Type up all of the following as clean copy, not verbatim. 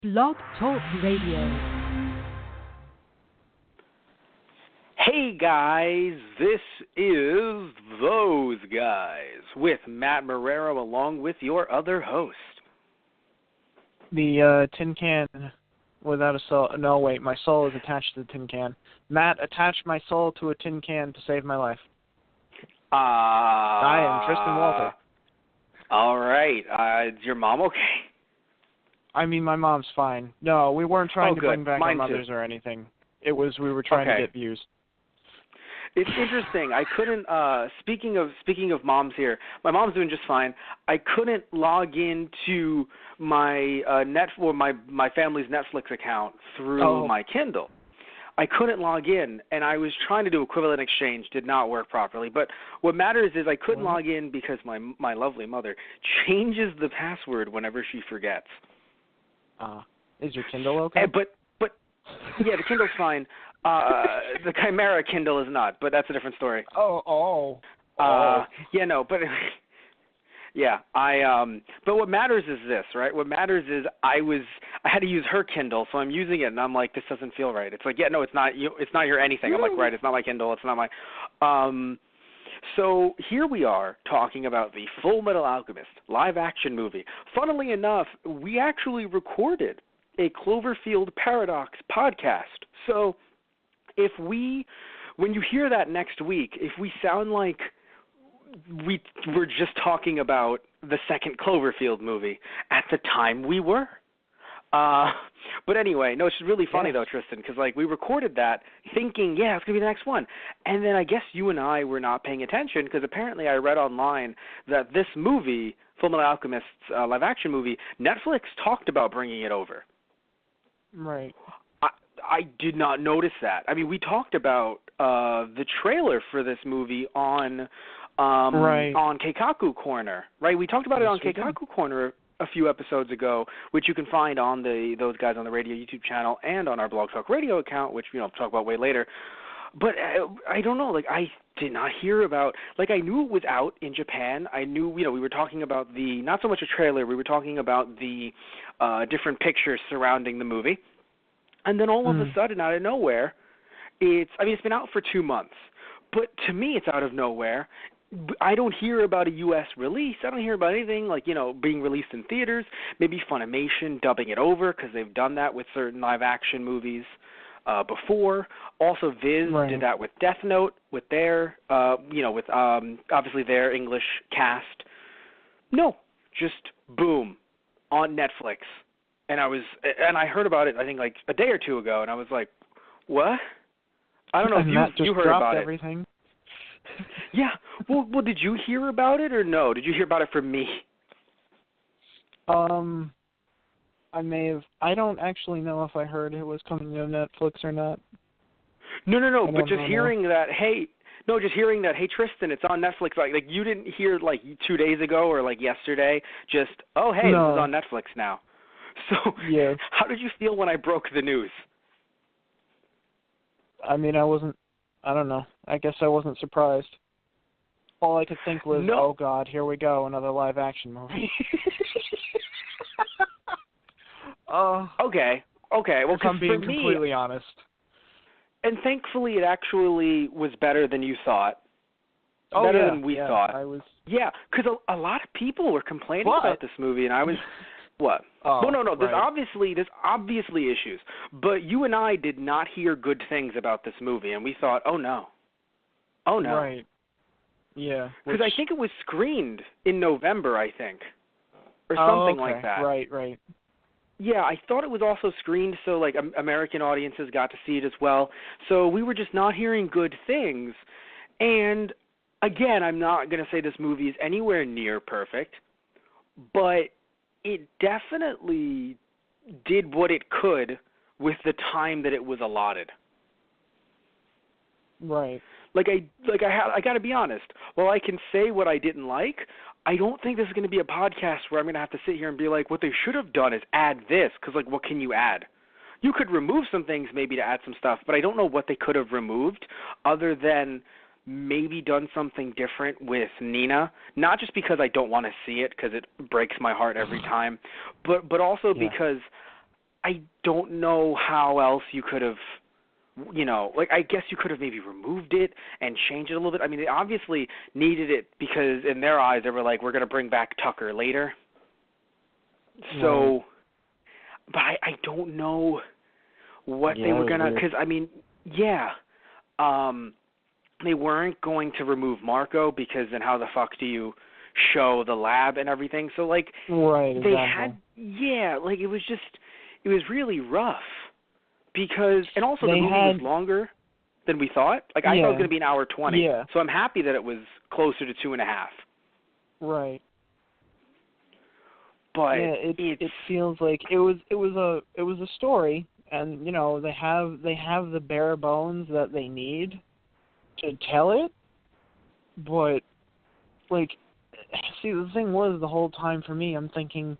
Blog Talk Radio. Hey guys, this is Those Guys with Matt Marrero along with your other host. The tin can without a soul. No, wait, my soul is attached to the tin can. Matt attached my soul to a tin can to save my life. I am Tristan Walter. All right. Is your mom okay? I mean, my mom's fine. No, we weren't trying to good. bring back Mine our mothers too. or anything. It was we were trying to get views. It's interesting. I couldn't. Speaking of moms here, my mom's doing just fine. I couldn't log into my my family's Netflix account through my Kindle. I couldn't log in, and I was trying to do equivalent exchange. Did not work properly. But what matters is I couldn't log in because my lovely mother changes the password whenever she forgets. Is your Kindle okay? But yeah, the Kindle's fine. The Chimera Kindle is not, but that's a different story. Yeah, no, but yeah, but what matters is this, right? What matters is I had to use her Kindle, so I'm using it, and I'm like, this doesn't feel right. It's like, yeah, no, it's not your anything. I'm like, right, it's not my Kindle, it's not my. So here we are talking about the Fullmetal Alchemist live-action movie. Funnily enough, we actually recorded a Cloverfield Paradox podcast. So when you hear that next week, if we sound like we're just talking about the second Cloverfield movie, at the time we were. But anyway, no, it's really funny though, Tristan, because like we recorded that thinking, yeah, it's gonna be the next one, and then I guess you and I were not paying attention because apparently I read online that this movie, Fullmetal Alchemist's live-action movie, Netflix talked about bringing it over. Right. I did not notice that. I mean, we talked about the trailer for this movie on Keikaku Corner, right? We talked about it on Keikaku Corner a few episodes ago, which you can find on the Those Guys on the Radio YouTube channel and on our Blog Talk Radio account, which I'll talk about way later. But I don't know, like I did not hear about, like I knew it was out in Japan. I knew, we were talking about not so much a trailer, we were talking about the different pictures surrounding the movie. And then all of a sudden, out of nowhere, it's been out for 2 months. But to me, it's out of nowhere. I don't hear about a U.S. release. I don't hear about anything like, being released in theaters. Maybe Funimation dubbing it over because they've done that with certain live-action movies before. Also, Viz did that with Death Note, with their, with obviously their English cast. No, just boom, on Netflix. And I heard about it, I think, like a day or two ago, and I was like, what? I don't know if you heard about everything. It. Yeah. Well, did you hear about it or no? Did you hear about it from me? I may have. I don't actually know if I heard it was coming to Netflix or not. No. But just hearing that, hey, Tristan, it's on Netflix. Like you didn't hear like 2 days ago or like yesterday. Just this is on Netflix now. So, how did you feel when I broke the news? I mean, I don't know. I guess I wasn't surprised. All I could think was, oh, God, here we go, another live-action movie. Okay. Well, if I'm being completely honest. And thankfully, it actually was better than you thought. Better than we thought. Yeah, because a lot of people were complaining about this movie, and I was... What? Well, no. There's obviously issues, but you and I did not hear good things about this movie, and we thought, oh no. Right. Yeah. Because I think it was screened in November, I think, or something like that. Right. Yeah, I thought it was also screened so like American audiences got to see it as well. So we were just not hearing good things, and again, I'm not going to say this movie is anywhere near perfect, but it definitely did what it could with the time that it was allotted. Right. I got to be honest. While I can say what I didn't like, I don't think this is going to be a podcast where I'm going to have to sit here and be like, what they should have done is add this, because like, what can you add? You could remove some things maybe to add some stuff, but I don't know what they could have removed other than maybe done something different with Nina, not just because I don't want to see it because it breaks my heart every time, but also because I don't know how else you could have, like I guess you could have maybe removed it and changed it a little bit. I mean, they obviously needed it because in their eyes they were like, we're going to bring back Tucker later. So, but I don't know what they were going to, because I mean, they weren't going to remove Marco because then how the fuck do you show the lab and everything? So like, they had, like it was really rough because, and also the movie was longer than we thought. Like I thought it was going to be an hour 20. Yeah. So I'm happy that it was closer to 2.5. Right. But it feels like it was a story, and they have the bare bones that they need to tell it, but like, see, the thing was the whole time for me, I'm thinking,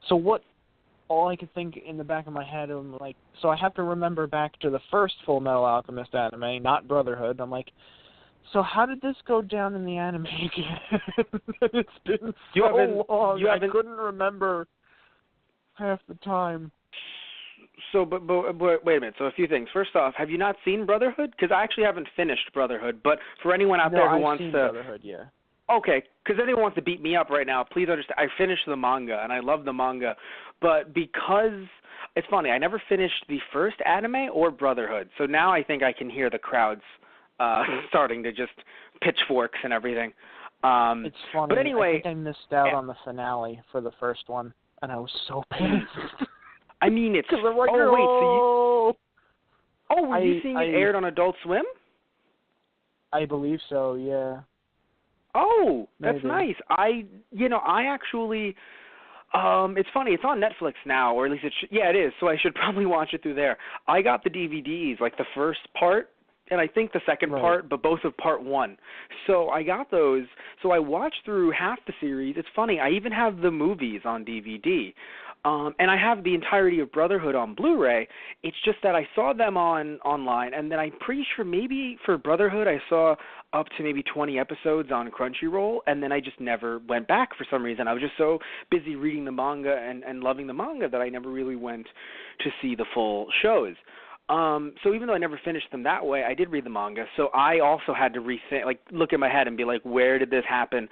so what? All I could think in the back of my head, I'm like, so I have to remember back to the first Fullmetal Alchemist anime, not Brotherhood. I'm like, so how did this go down in the anime again? It's been so long. I couldn't remember half the time. So, but wait a minute. So a few things. First off, have you not seen Brotherhood? Because I actually haven't finished Brotherhood. But for anyone out there who wants to, Brotherhood, yeah. Okay, because anyone wants to beat me up right now, please understand. I finished the manga, and I love the manga. But because, it's funny, I never finished the first anime or Brotherhood. So now I think I can hear the crowds starting to just pitchforks and everything. It's funny. But anyway, I think I missed out on the finale for the first one, and I was so pissed. I mean, it's... I'm like, were you seeing it aired on Adult Swim? I believe so, yeah. Oh, that's Maybe. nice. I actually, it's funny. It's on Netflix now, or at least it is. So I should probably watch it through there. I got the DVDs, like the first part, and I think the second part, but both of part 1. So I got those. So I watched through half the series. It's funny. I even have the movies on DVD. And I have the entirety of Brotherhood on Blu-ray. It's just that I saw them online, and then I'm pretty sure maybe for Brotherhood I saw up to maybe 20 episodes on Crunchyroll, and then I just never went back for some reason. I was just so busy reading the manga and loving the manga that I never really went to see the full shows. So even though I never finished them that way, I did read the manga. So I also had to look in my head and be like, where did this happen?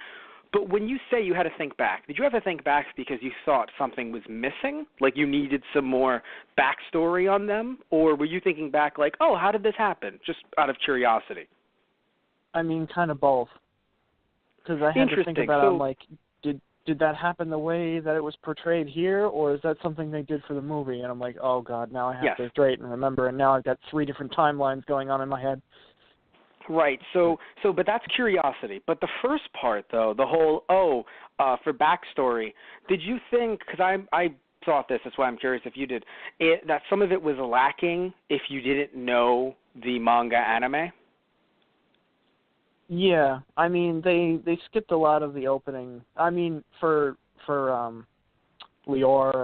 But when you say you had to think back, did you have to think back because you thought something was missing? Like you needed some more backstory on them? Or were you thinking back like, oh, how did this happen? Just out of curiosity. I mean, kind of both. Because I had to think about it. I'm like, did that happen the way that it was portrayed here? Or is that something they did for the movie? And I'm like, oh, God, now I have to straight and remember. And now I've got 3 different timelines going on in my head. Right. So, but that's curiosity. But the first part, though, the whole for backstory, did you think? Because I thought this. That's why I'm curious if you did. That some of it was lacking if you didn't know the manga anime. Yeah, I mean they skipped a lot of the opening. I mean for Lior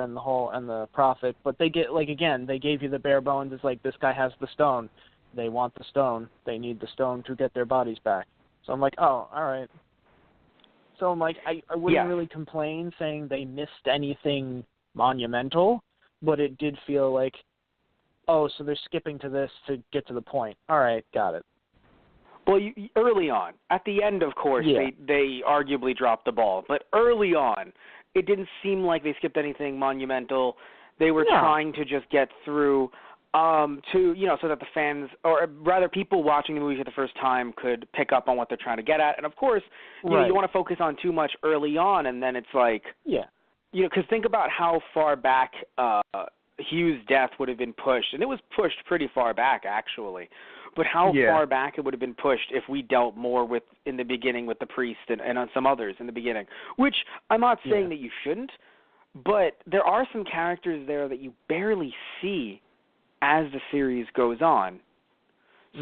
and the Prophet, but they gave you the bare bones. It's like this guy has the stone. They want the stone. They need the stone to get their bodies back. So I'm like, oh, all right. So I'm like, I wouldn't really complain saying they missed anything monumental, but it did feel like, oh, so they're skipping to this to get to the point. All right, got it. Well, early on. At the end, of course, they arguably dropped the ball. But early on, it didn't seem like they skipped anything monumental. They were trying to just get through so that the fans, or rather people watching the movie for the first time, could pick up on what they're trying to get at. And, of course, you don't want to focus on too much early on, and then it's like, because think about how far back Hugh's death would have been pushed. And it was pushed pretty far back, actually. But how far back it would have been pushed if we dealt more in the beginning with the priest and on some others in the beginning. Which I'm not saying that you shouldn't, but there are some characters there that you barely see as the series goes on.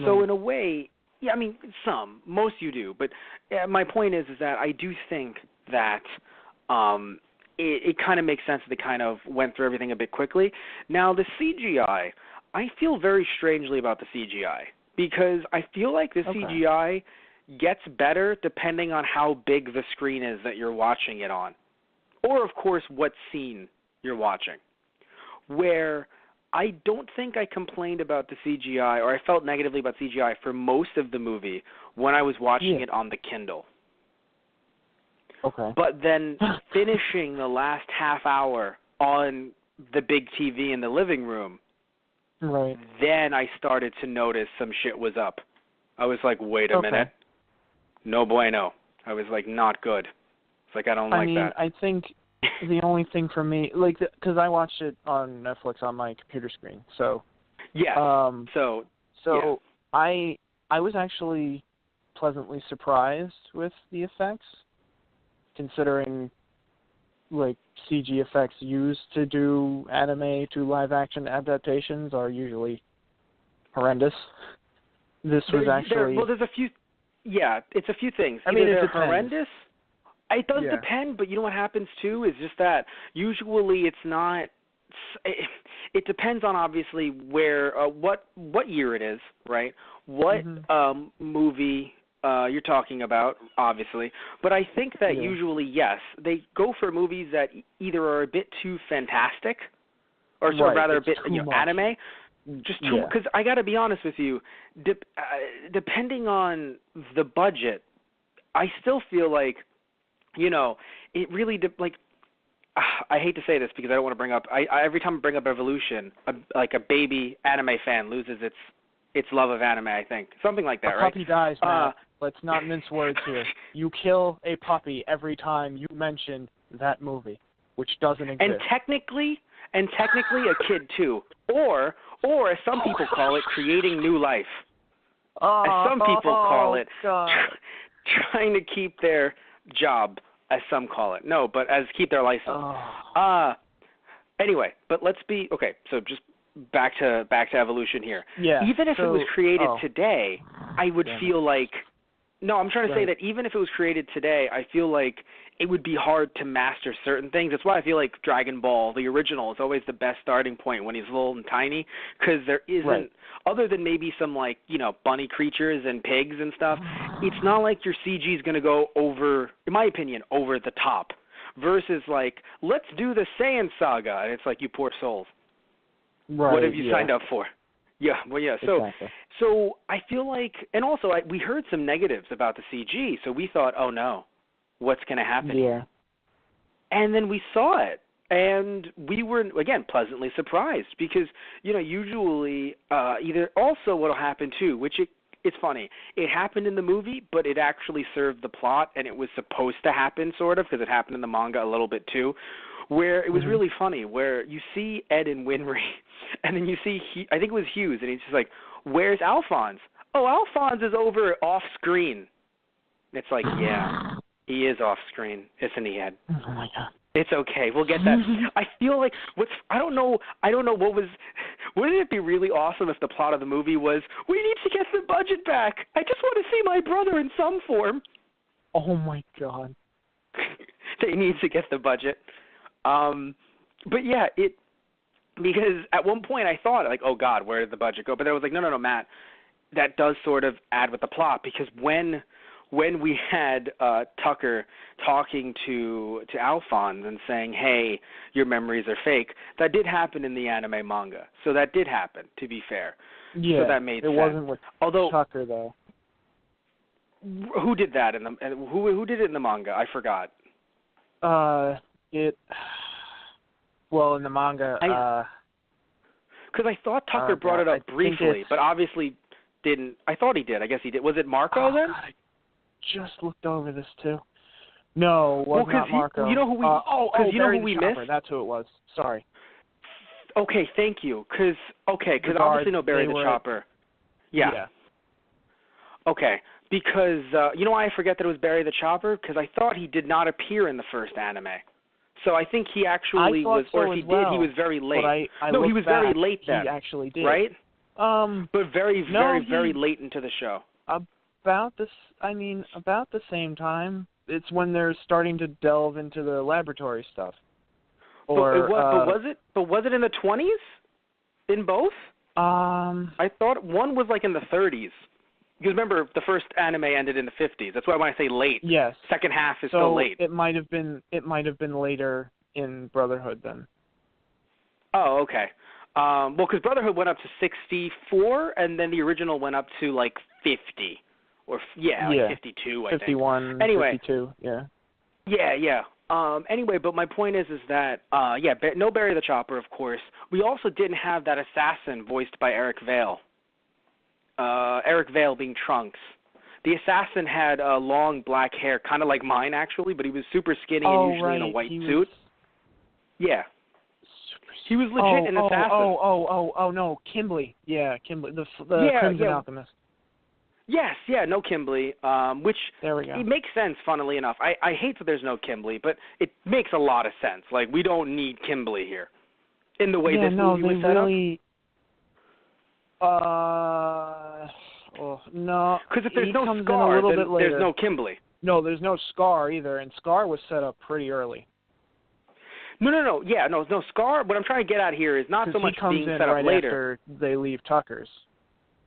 So in a way, I mean, most you do. But my point is that I do think that it kind of makes sense that they kind of went through everything a bit quickly. Now, the CGI, I feel very strangely about the CGI. Because I feel like the CGI gets better depending on how big the screen is that you're watching it on. Or, of course, what scene you're watching. where I don't think I complained about the CGI or I felt negatively about CGI for most of the movie when I was watching it on the Kindle. Okay. But then finishing the last half hour on the big TV in the living room, right. Then I started to notice some shit was up. I was like, wait a minute. No bueno. I was like, not good. It's like, I don't like that. I think the only thing for me, like, because I watched it on Netflix on my computer screen, so. Yeah. So yeah. I was actually pleasantly surprised with the effects, considering, like, CG effects used to do anime to live-action adaptations are usually horrendous. This was actually... Well, there's a few... Yeah, it's a few things. I mean, they're it depends. horrendous. It does depend, but you know what happens, too, is just that usually it's not... It depends on, obviously, where... what year it is, right? What movie... you're talking about, obviously. But I think that usually, yes, they go for movies that either are a bit too fantastic or sort of rather a bit anime. Just too, because I got to be honest with you, depending on the budget, I still feel like, it really, I hate to say this because I don't want to bring up, every time I bring up Evolution, like a baby anime fan loses its love of anime, I think. Something like that, right? A puppy dies, Matt. Let's not mince words here. You kill a puppy every time you mention that movie, which doesn't exist. And technically a kid too. Or as some people call it, creating new life. As some people call it, trying to keep their job, as some call it. No, but as keep their license. Anyway, but let's be, okay, so just back to Evolution here. Yeah. Even if it was created today, I would feel like, no, I'm trying to say that even if it was created today, I feel like it would be hard to master certain things. That's why I feel like Dragon Ball, the original, is always the best starting point when he's little and tiny, because there isn't, other than maybe some, like, bunny creatures and pigs and stuff, it's not like your CG is going to go over, in my opinion, over the top, versus, like, let's do the Saiyan Saga, and it's like, you poor souls. Right, what have you signed up for? Yeah, well, yeah. So I feel like, and also we heard some negatives about the CG, so we thought, oh no, what's going to happen? Yeah. And then we saw it, and we were again pleasantly surprised because usually either also what'll happen too, which it's funny, it happened in the movie, but it actually served the plot, and it was supposed to happen sort of because it happened in the manga a little bit too. Where it was really funny, where you see Ed and Winry, and then you see, I think it was Hughes, and he's just like, where's Alphonse? Oh, Alphonse is over off screen. It's like, yeah, he is off screen, isn't he, Ed? Oh my God. It's okay, we'll get that. I feel like, I don't know wouldn't it be really awesome if the plot of the movie was, we need to get the budget back. I just want to see my brother in some form. Oh my God. They need to get the budget. But yeah, because at one point I thought, like, oh God, where did the budget go? But I was like, no, Matt, that does sort of add with the plot, because when we had Tucker talking to Alphonse and saying, hey, your memories are fake, that did happen in the anime manga. So that did happen, to be fair. Yeah, so that made sense. It wasn't with Tucker, though. Who did that who did it in the manga? I forgot. Well, in the manga, because I thought Tucker brought it up briefly, but obviously didn't. I thought he did. I guess he did. Was it Marco then? God, I just looked over this too. No, it was not Marco. You know who we? You know who we missed? That's who it was. Sorry. Okay, thank you. Because obviously no Barry the Chopper. Yeah. Okay, because you know why I forget that it was Barry the Chopper? Because I thought he did not appear in the first anime. So I think he actually was, or if he did, he was very late. No, he was very late then. He actually did. Right? But very late into the show. About the same time. It's when they're starting to delve into the laboratory stuff. But was it in the 20s? In both? I thought one was like in the 30s. Because remember, the first anime ended in the 50s. That's why when I say late, yes. Second half is still late. It might have been later in Brotherhood then. Oh, okay. Well, because Brotherhood went up to 64, and then the original went up to like 50, or like 52, I think. 51, anyway, 52, yeah. Yeah. Anyway, but my point is that no Barry the Chopper, of course. We also didn't have that assassin voiced by Eric Vale. Eric Vale being Trunks. The assassin had long black hair, kind of like mine actually, but he was super skinny and usually in a white suit. Yeah. He was legit an assassin. Oh, no, Kimberly. Yeah, Kimberly, the Crimson Alchemist. Yes, no Kimberly, which there we go. It makes sense, funnily enough. I hate that there's no Kimberly, but it makes a lot of sense. Like, we don't need Kimberly here in the way this movie was set up. No. Because if there's no Scar, then there's no Kimberly. No, there's no Scar either, and Scar was set up pretty early. No. Yeah, no Scar. What I'm trying to get at here is not so much being set up later. After they leave Tucker's.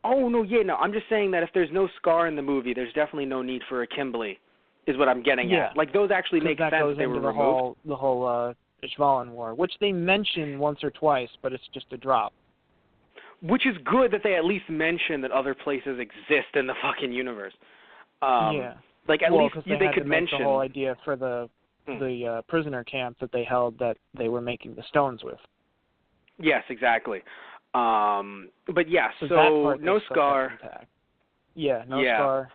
Oh, no, I'm just saying that if there's no Scar in the movie, there's definitely no need for a Kimberly, is what I'm getting at. Like, those actually make sense. They were removed. The whole Ishvalan War, which they mention once or twice, but it's just a drop. Which is good that they at least mention that other places exist in the fucking universe. Like, at least they could mention the whole idea for the prisoner camp that they held that they were making the stones with. Yes, exactly. But yeah, so no Scar. Yeah, no Scar.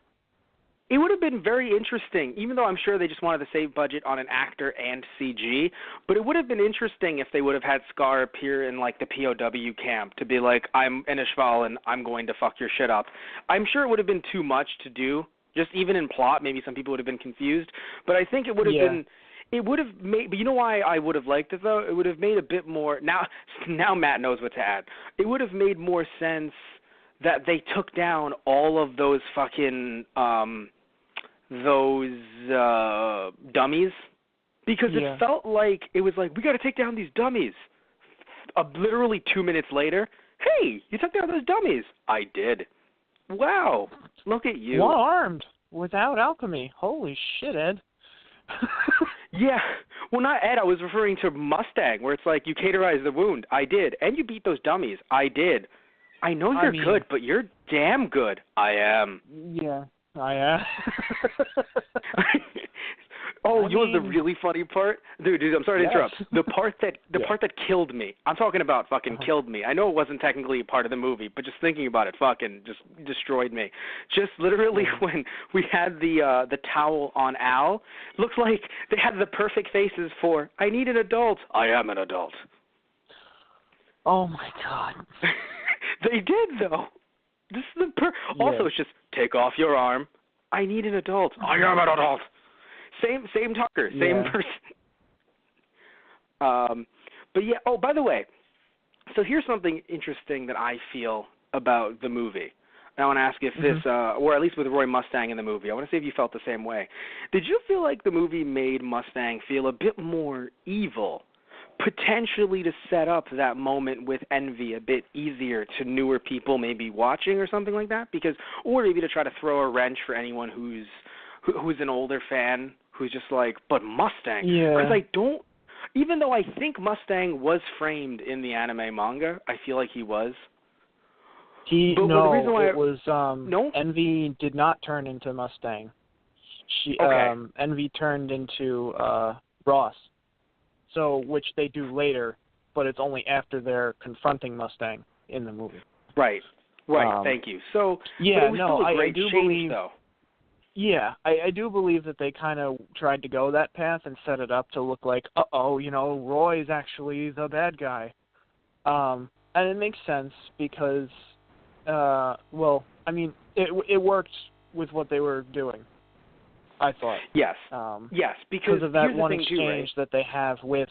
It would have been very interesting, even though I'm sure they just wanted to save budget on an actor and CG, but it would have been interesting if they would have had Scar appear in, like, the POW camp to be like, I'm an Ishval and I'm going to fuck your shit up. I'm sure it would have been too much to do, just even in plot. Maybe some people would have been confused, but I think it would have been... It would have made, but you know why I would have liked it, though? It would have made a bit more, now Matt knows what to add. It would have made more sense that they took down all of those fucking, dummies, because it felt like, it was like, we got to take down these dummies. Literally 2 minutes later, hey, you took down those dummies. I did. Wow, look at you. One-armed, without alchemy. Holy shit, Ed. Yeah, well, not Ed. I was referring to Mustang, where it's like you cauterize the wound. I did, and you beat those dummies. I did. I know you're good, but you're damn good. I am. Yeah, I am. You know the really funny part, dude. I'm sorry to interrupt. The part that killed me. I'm talking about fucking killed me. I know it wasn't technically a part of the movie, but just thinking about it, fucking just destroyed me. Just literally when we had the towel on Al, looks like they had the perfect faces for I need an adult. I am an adult. Oh my god. They did though. This is also it's just take off your arm. I need an adult. I am an adult. Same Tucker, same person. But yeah. Oh, by the way, so here's something interesting that I feel about the movie. And I want to ask if this, or at least with Roy Mustang in the movie, I want to see if you felt the same way. Did you feel like the movie made Mustang feel a bit more evil, potentially to set up that moment with Envy a bit easier to newer people maybe watching or something like that? Or maybe to try to throw a wrench for anyone who's an older fan who's just like, but Mustang? Because even though I think Mustang was framed in the anime manga, I feel like he was. Envy did not turn into Mustang. Envy turned into Ross, which they do later, but it's only after they're confronting Mustang in the movie. Right, thank you. So, but it was still a great change, though. Yeah, I do believe that they kind of tried to go that path and set it up to look like, Roy's actually the bad guy. And it makes sense because, it worked with what they were doing, I thought. Yes, because of that one exchange that they have with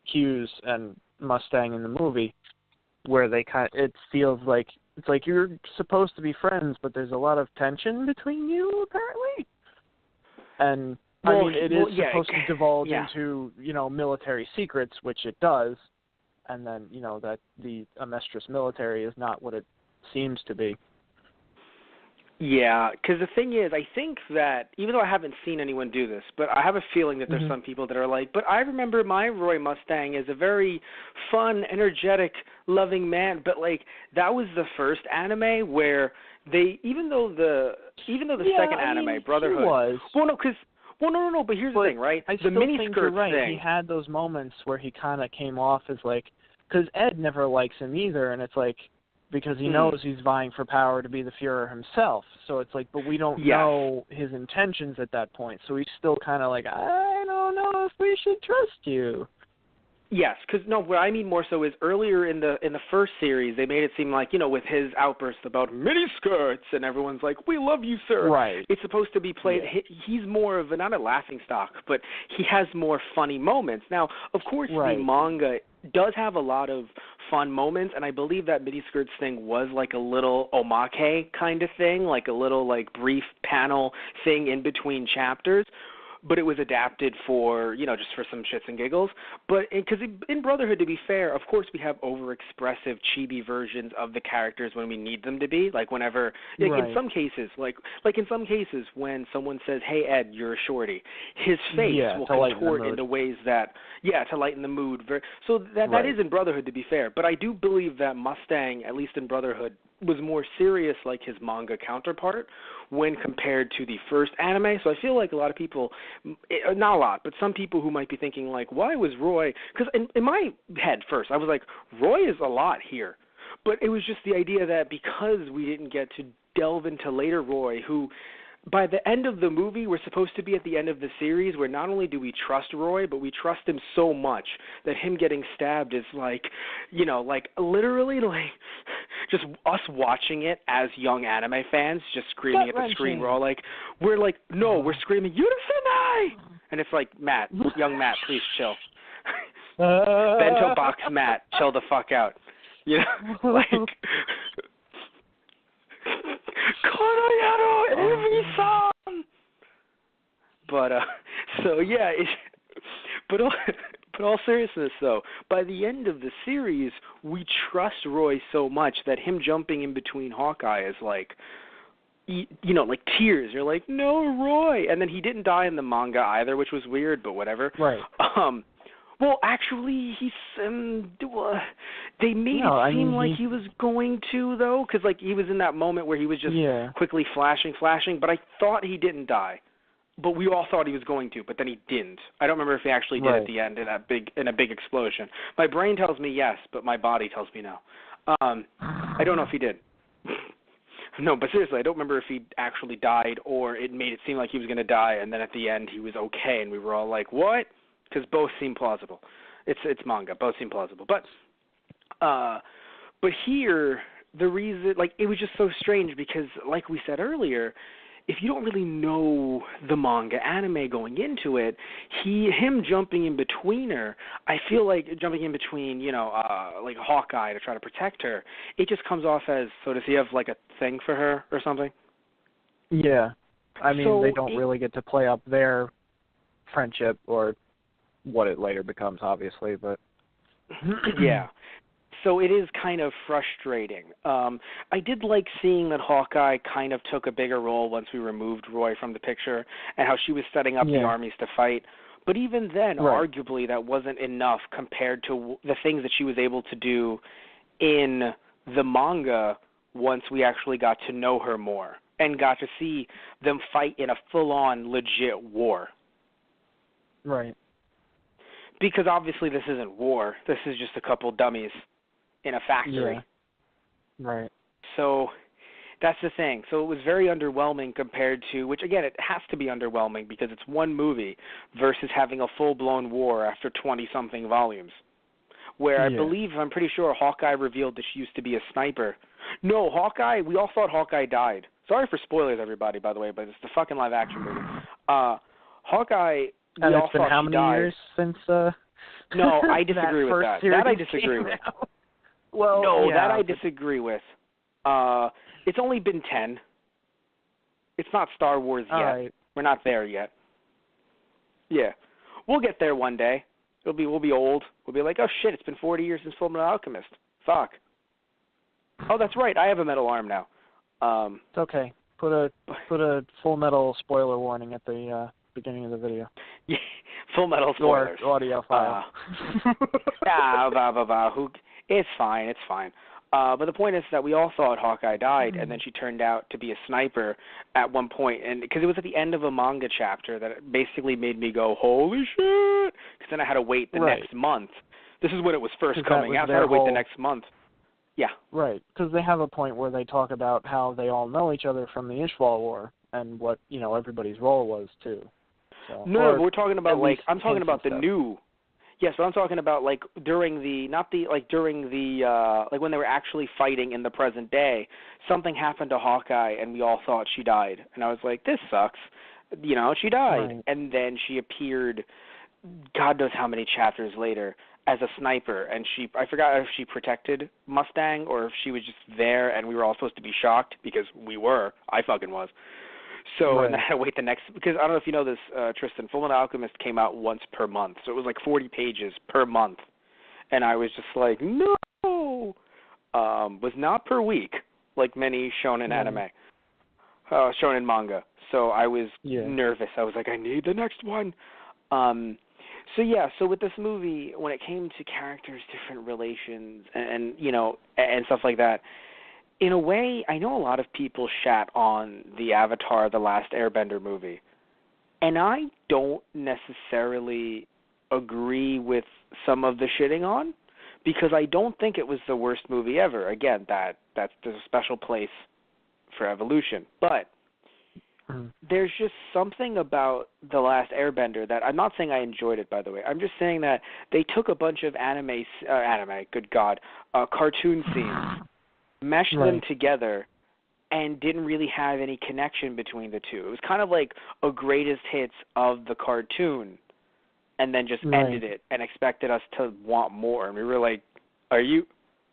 Hughes and Mustang in the movie, where it feels like, it's like you're supposed to be friends, but there's a lot of tension between you, apparently. And, it is supposed to divulge into, military secrets, which it does. And then, that the Amestris military is not what it seems to be. Yeah, because the thing is, I think that, even though I haven't seen anyone do this, but I have a feeling that there's some people that are like, but I remember my Roy Mustang as a very fun, energetic, loving man, but like, that was the first anime where they, even though the second anime, Brotherhood, he was. no, but here's the thing, right? I the still miniskirt think you're right. thing. He had those moments where he kind of came off as like, because Ed never likes him either, and it's like, because he knows he's vying for power to be the Fuhrer himself. So it's like, but we don't know his intentions at that point. So he's still kind of like, I don't know if we should trust you. Yes, because no, what I mean more so is earlier in the first series, they made it seem like, with his outburst about miniskirts, and everyone's like, "We love you, sir." Right. It's supposed to be played. Yeah. He's more of not a laughingstock, but he has more funny moments. Now, of course, the manga does have a lot of fun moments, and I believe that miniskirts thing was like a little omake kind of thing, like a little like brief panel thing in between chapters. But it was adapted for, just for some shits and giggles. But because in Brotherhood, to be fair, of course we have over-expressive chibi versions of the characters when we need them to be. Like whenever, in some cases, like in some cases when someone says, "Hey Ed, you're a shorty," his face will contort into ways that, to lighten the mood. So that is in Brotherhood, to be fair. But I do believe that Mustang, at least in Brotherhood, was more serious like his manga counterpart when compared to the first anime. So I feel like a lot of people, not a lot, but some people who might be thinking like, why was Roy, because in my head first I was like, Roy is a lot here. But it was just the idea that because we didn't get to delve into later Roy, who by the end of the movie, we're supposed to be at the end of the series where not only do we trust Roy, but we trust him so much that him getting stabbed is like, like literally like just us watching it as young anime fans, just screaming at the screen. We're all like, we're screaming, Unisenai! And it's like, Matt, young Matt, please chill. Bento box Matt, chill the fuck out. Like... But so yeah, but all seriousness though, by the end of the series, we trust Roy so much that him jumping in between Hawkeye is like, like tears. You're like, no, Roy, and then he didn't die in the manga either, which was weird, but whatever. Right. Well, actually, they made it seem like he was going to, though, because like he was in that moment where he was just quickly flashing, but I thought he didn't die. But we all thought he was going to, but then he didn't. I don't remember if he actually did at the end in a big explosion. My brain tells me yes, but my body tells me no. I don't know if he did. No, but seriously, I don't remember if he actually died or it made it seem like he was going to die, and then at the end he was okay, and we were all like, what? Because both seem plausible. It's manga. Both seem plausible. But here, the reason, like, it was just so strange because, like we said earlier, if you don't really know the manga anime going into it, him jumping in between her, I feel like jumping in between, like Hawkeye to try to protect her, it just comes off as, so does he have like a thing for her or something? Yeah. I mean, they don't really get to play up their friendship or what it later becomes, obviously, but... Yeah. So it is kind of frustrating. I did like seeing that Hawkeye kind of took a bigger role once we removed Roy from the picture and how she was setting up the armies to fight. But even then, arguably, that wasn't enough compared to the things that she was able to do in the manga once we actually got to know her more and got to see them fight in a full-on legit war. Right. Because obviously this isn't war. This is just a couple dummies in a factory. Yeah. Right. So that's the thing. So it was very underwhelming compared to, which again, it has to be underwhelming because it's one movie versus having a full-blown war after 20-something volumes. Where I believe, I'm pretty sure Hawkeye revealed that she used to be a sniper. No, Hawkeye, we all thought Hawkeye died. Sorry for spoilers, everybody, by the way, but it's the fucking live-action movie. Hawkeye, we all thought she died. And it's been how many years since... No, I disagree with that. That I disagree with. Well, no, that I disagree with. It's only been 10. It's not Star Wars yet. Right. We're not there yet. Yeah. We'll get there one day. We'll be old. We'll be like, oh shit, it's been 40 years since Fullmetal Alchemist. Fuck. Oh, that's right. I have a metal arm now. It's okay. Put a Full Metal spoiler warning at the beginning of the video. Yeah, Full Metal spoilers. Or audio file. It's fine. But the point is that we all thought Hawkeye died, and then she turned out to be a sniper at one point, and because it was at the end of a manga chapter that it basically made me go, holy shit, because then I had to wait the next month. This is when it was first coming out, so I had to wait the next month. Yeah. Right, because they have a point where they talk about how they all know each other from the Ishval War, and what, everybody's role was, too. So, no, we're talking about, I'm talking about the new... Yes, but I'm talking about during the when they were actually fighting in the present day, something happened to Hawkeye and we all thought she died. And I was like, this sucks. She died. Right. And then she appeared God knows how many chapters later as a sniper, and I forgot if she protected Mustang or if she was just there and we were all supposed to be shocked because we were. I fucking was. So, right. And then I had to wait because I don't know if you know this, Tristan, Fullmetal Alchemist came out once per month, so it was 40 pages per month, and I was just like, no, was not per week, like many shonen anime, shonen manga, so I was nervous. I was like, I need the next one. So with this movie, when it came to characters, different relations, and stuff like that, in a way, I know a lot of people shat on the Avatar: The Last Airbender movie, and I don't necessarily agree with some of the shitting on, because I don't think it was the worst movie ever. Again, there's a special place for evolution, but there's just something about The Last Airbender that I'm not saying I enjoyed it, by the way. I'm just saying that they took a bunch of cartoon scenes, meshed them together, and didn't really have any connection between the two. It was kind of like a greatest hits of the cartoon, and then just ended it and expected us to want more. And we were like, are you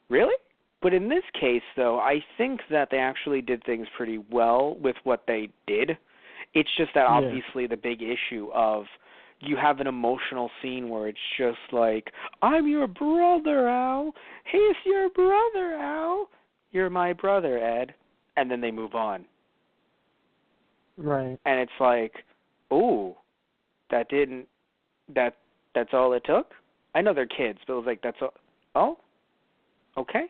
really? But in this case, though, I think that they actually did things pretty well with what they did. It's just that obviously the big issue of you have an emotional scene where it's just like, I'm your brother, Al. He's your brother, Al. You're my brother, Ed. And then they move on. Right. And it's like, ooh, that's all it took? I know they're kids, but it was like, that's all? Oh? Okay.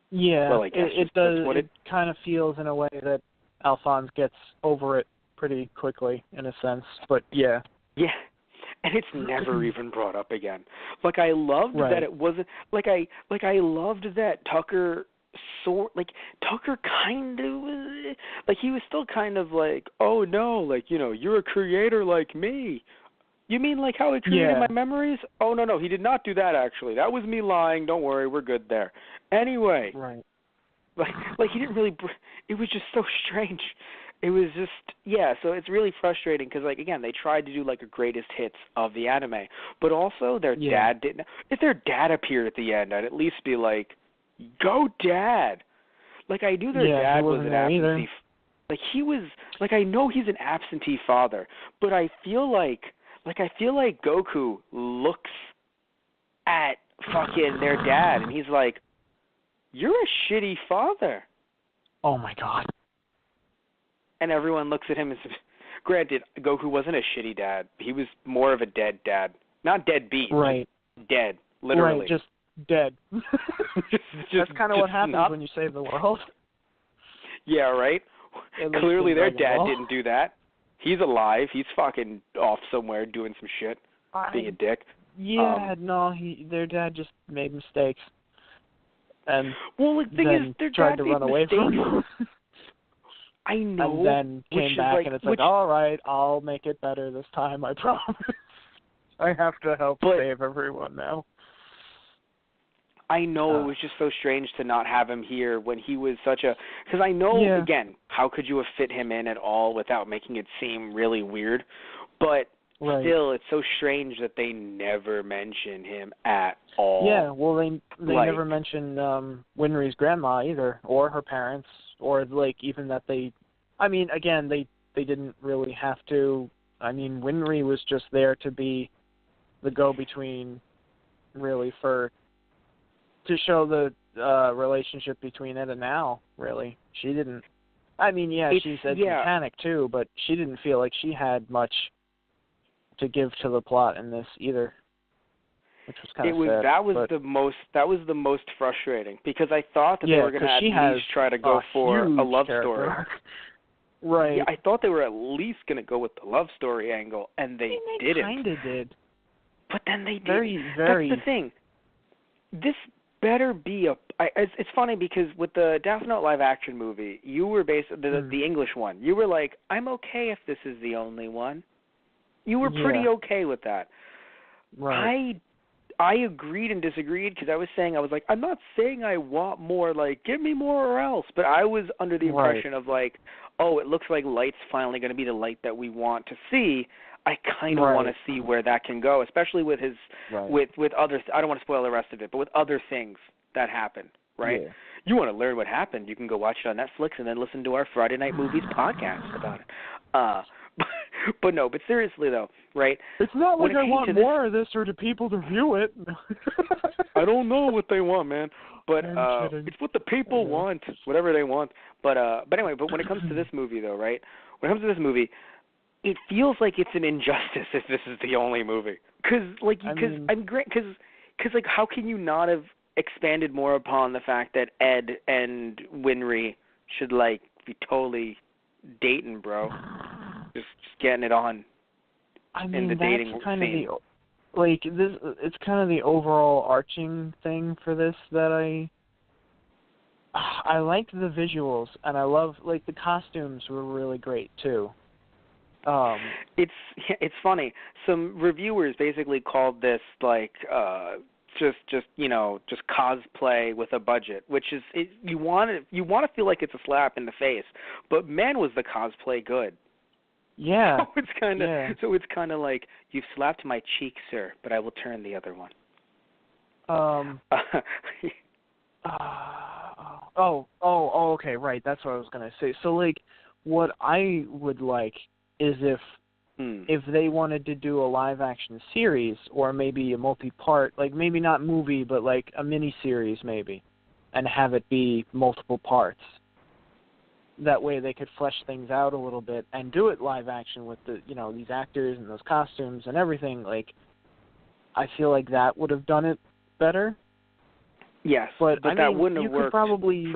Yeah, well, I guess it does. It kind of feels in a way that Alphonse gets over it pretty quickly, in a sense. But yeah. Yeah, and it's never even brought up again. I loved that it wasn't I loved that Tucker Tucker kind of was he was still kind of oh no, you're a creator like me. You mean how I created my memories? Oh, no, he did not do that, actually. That was me lying. Don't worry, we're good there. Anyway. Right. He didn't really... It was just so strange. It was just... Yeah, so it's really frustrating because, again, they tried to do, a greatest hits of the anime. But also, their dad didn't... If their dad appeared at the end, I'd at least be go Dad! I knew their dad was an absentee... He was... I know he's an absentee father, but I feel like Goku looks at fucking their dad, and he's like, you're a shitty father. Oh, my God. And everyone looks at him and says, granted, Goku wasn't a shitty dad. He was more of a dead dad. Not deadbeat. Right. Dead, literally. Right, just dead. That's kind of what happens when you save the world. Yeah, right? Clearly their dad didn't do that. He's alive. He's fucking off somewhere doing some shit, being a dick. Yeah, their dad just made mistakes. And the thing is, their tried dad to made run away mistakes. from him. I know. And then came back, and it's all right, I'll make it better this time, I promise. I have to help save everyone now. I know it was just so strange to not have him here when he was such a... Because I know, again, how could you have fit him in at all without making it seem really weird? But still, it's so strange that they never mention him at all. Yeah, well, they never mention Winry's grandma either, or her parents, or even that they... I mean, again, they didn't really have to... I mean, Winry was just there to be the go-between, really, to show the relationship between Ed and Al, really. She didn't I mean, yeah, she said mechanic too, but she didn't feel like she had much to give to the plot in this either, which was kind of sad. That was the most frustrating, because I thought that they were going to at least try to go for a love story. Right. Yeah, I thought they were at least going to go with the love story angle, and they didn't. They kind of did. But then they did. Very. That's the thing. This better be it's funny because with the Death Note live action movie, you were the English one. You were like, I'm okay if this is the only one. You were pretty okay with that. Right. I agreed and disagreed, because I was like, I'm not saying I want more, like, give me more or else. But I was under the impression of, like, oh, it looks like Light's finally going to be the Light that we want to see. I kind of want to see where that can go, especially with his, with other, I don't want to spoil the rest of it, but with other things that happened, right? Yeah. You want to learn what happened, you can go watch it on Netflix and then listen to our Friday Night Movies podcast about it. But no, but seriously though, right? It's not like I want more of this or to people to view it. I don't know what they want, man. But it's what the people want, whatever they want. But anyway, but when it comes to this movie though, right? When it comes to this movie, it feels like it's an injustice if this is the only movie. Because how can you not have expanded more upon the fact that Ed and Winry should like be totally dating, bro? Just getting it on. In the dating that's kind scene. of it's kind of the overall arching thing for this that I liked the visuals, and I love, like, the costumes were really great too. It's funny. Some reviewers basically called this like just cosplay with a budget, which is you want to feel like it's a slap in the face, but man, was the cosplay good. Yeah. So it's kind of like, you've slapped my cheek, sir, but I will turn the other one. Okay, right. That's what I was gonna say. So, like, what I would like is if they wanted to do a live action series, or maybe a multi-part, like maybe not movie, but like a mini series maybe, and have it be multiple parts. That way they could flesh things out a little bit and do it live action with these actors and those costumes and everything. Like, I feel like that would have done it better. Yes, but that wouldn't have worked. Probably...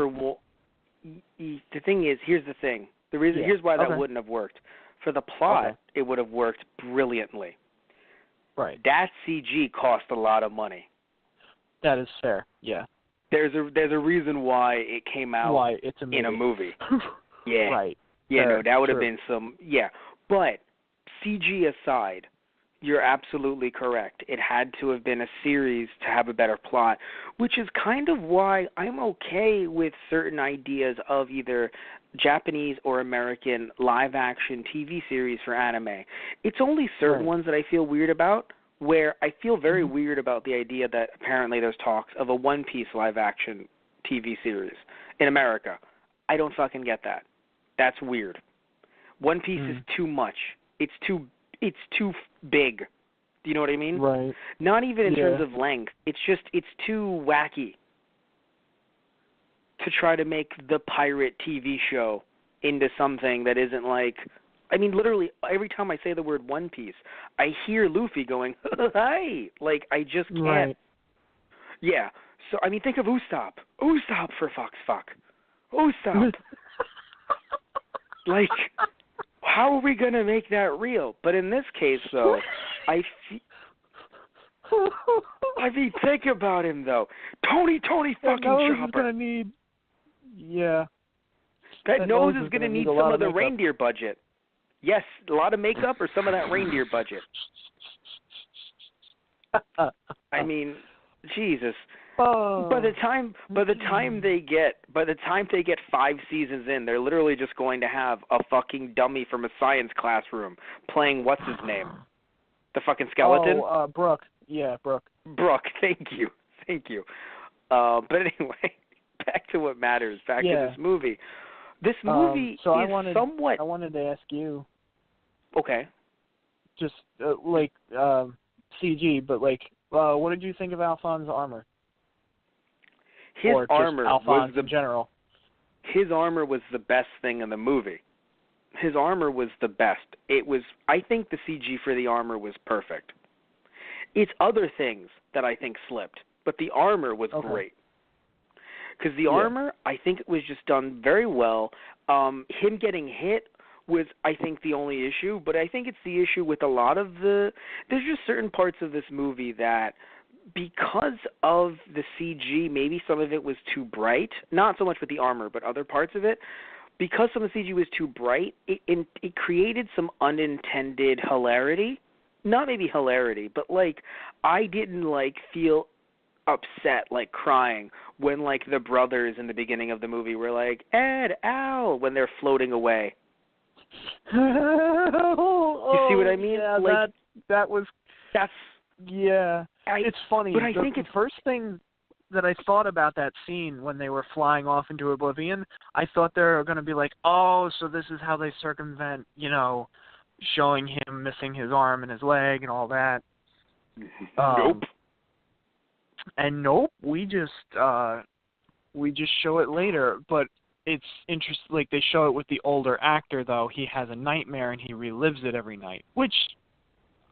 The thing is, here's the thing. Here's why that wouldn't have worked. For the plot, it would have worked brilliantly. Right. That CG cost a lot of money. That is fair. Yeah. There's a reason why it came out in a movie. Yeah. Right. Yeah, fair. No, that would have been some... Yeah. But CG aside, you're absolutely correct. It had to have been a series to have a better plot, which is kind of why I'm okay with certain ideas of either Japanese or American live-action TV series for anime. It's only certain ones that I feel weird about, where I feel very weird about the idea that apparently there's talks of a One Piece live-action TV series in America. I don't fucking get that. That's weird. One Piece is too much. It's too big. Do you know what I mean? Right. Not even in terms of length. It's too wacky to try to make the pirate TV show into something that isn't like... I mean, literally, every time I say the word One Piece, I hear Luffy going, hi! Like, I just can't. Right. Yeah. So, I mean, think of Usopp. Usopp, for fuck's fuck. Usopp. Like, how are we going to make that real? But in this case, though, I mean, think about him, though. Tony fucking Chopper. Is gonna need... Yeah. That nose is going to need some of the reindeer budget. Yes, a lot of makeup or some of that reindeer budget. I mean, Jesus. By the time they get 5 seasons in, they're literally just going to have a fucking dummy from a science classroom playing what's his name? The fucking skeleton? Brooke. Yeah, Brooke. Brooke, thank you. But anyway, back to what matters, back to this movie. This movie somewhat... I wanted to ask you... Okay. Just, CG, but, what did you think of Alphonse's armor? His armor was in general. his armor was the best thing in the movie. His armor was the best. I think the CG for the armor was perfect. It's other things that I think slipped, but the armor was great. Because the armor, I think it was just done very well. Him getting hit was, I think, the only issue, but I think it's the issue with a lot of there's just certain parts of this movie that, because of the CG, maybe some of it was too bright. Not so much with the armor, but other parts of it. Because some of the CG was too bright, it created some unintended hilarity. Not maybe hilarity, but, like, I didn't, like, feel upset, like, crying when, like, the brothers in the beginning of the movie were like, Ed, Al, when they're floating away. You see what I mean? Yeah, like, that's it's funny. But I think the first thing that I thought about that scene when they were flying off into oblivion, I thought they were going to be like, oh, so this is how they circumvent, showing him missing his arm and his leg and all that. Nope. And nope, we just show it later, but it's interesting. Like, they show it with the older actor, though. He has a nightmare and he relives it every night, which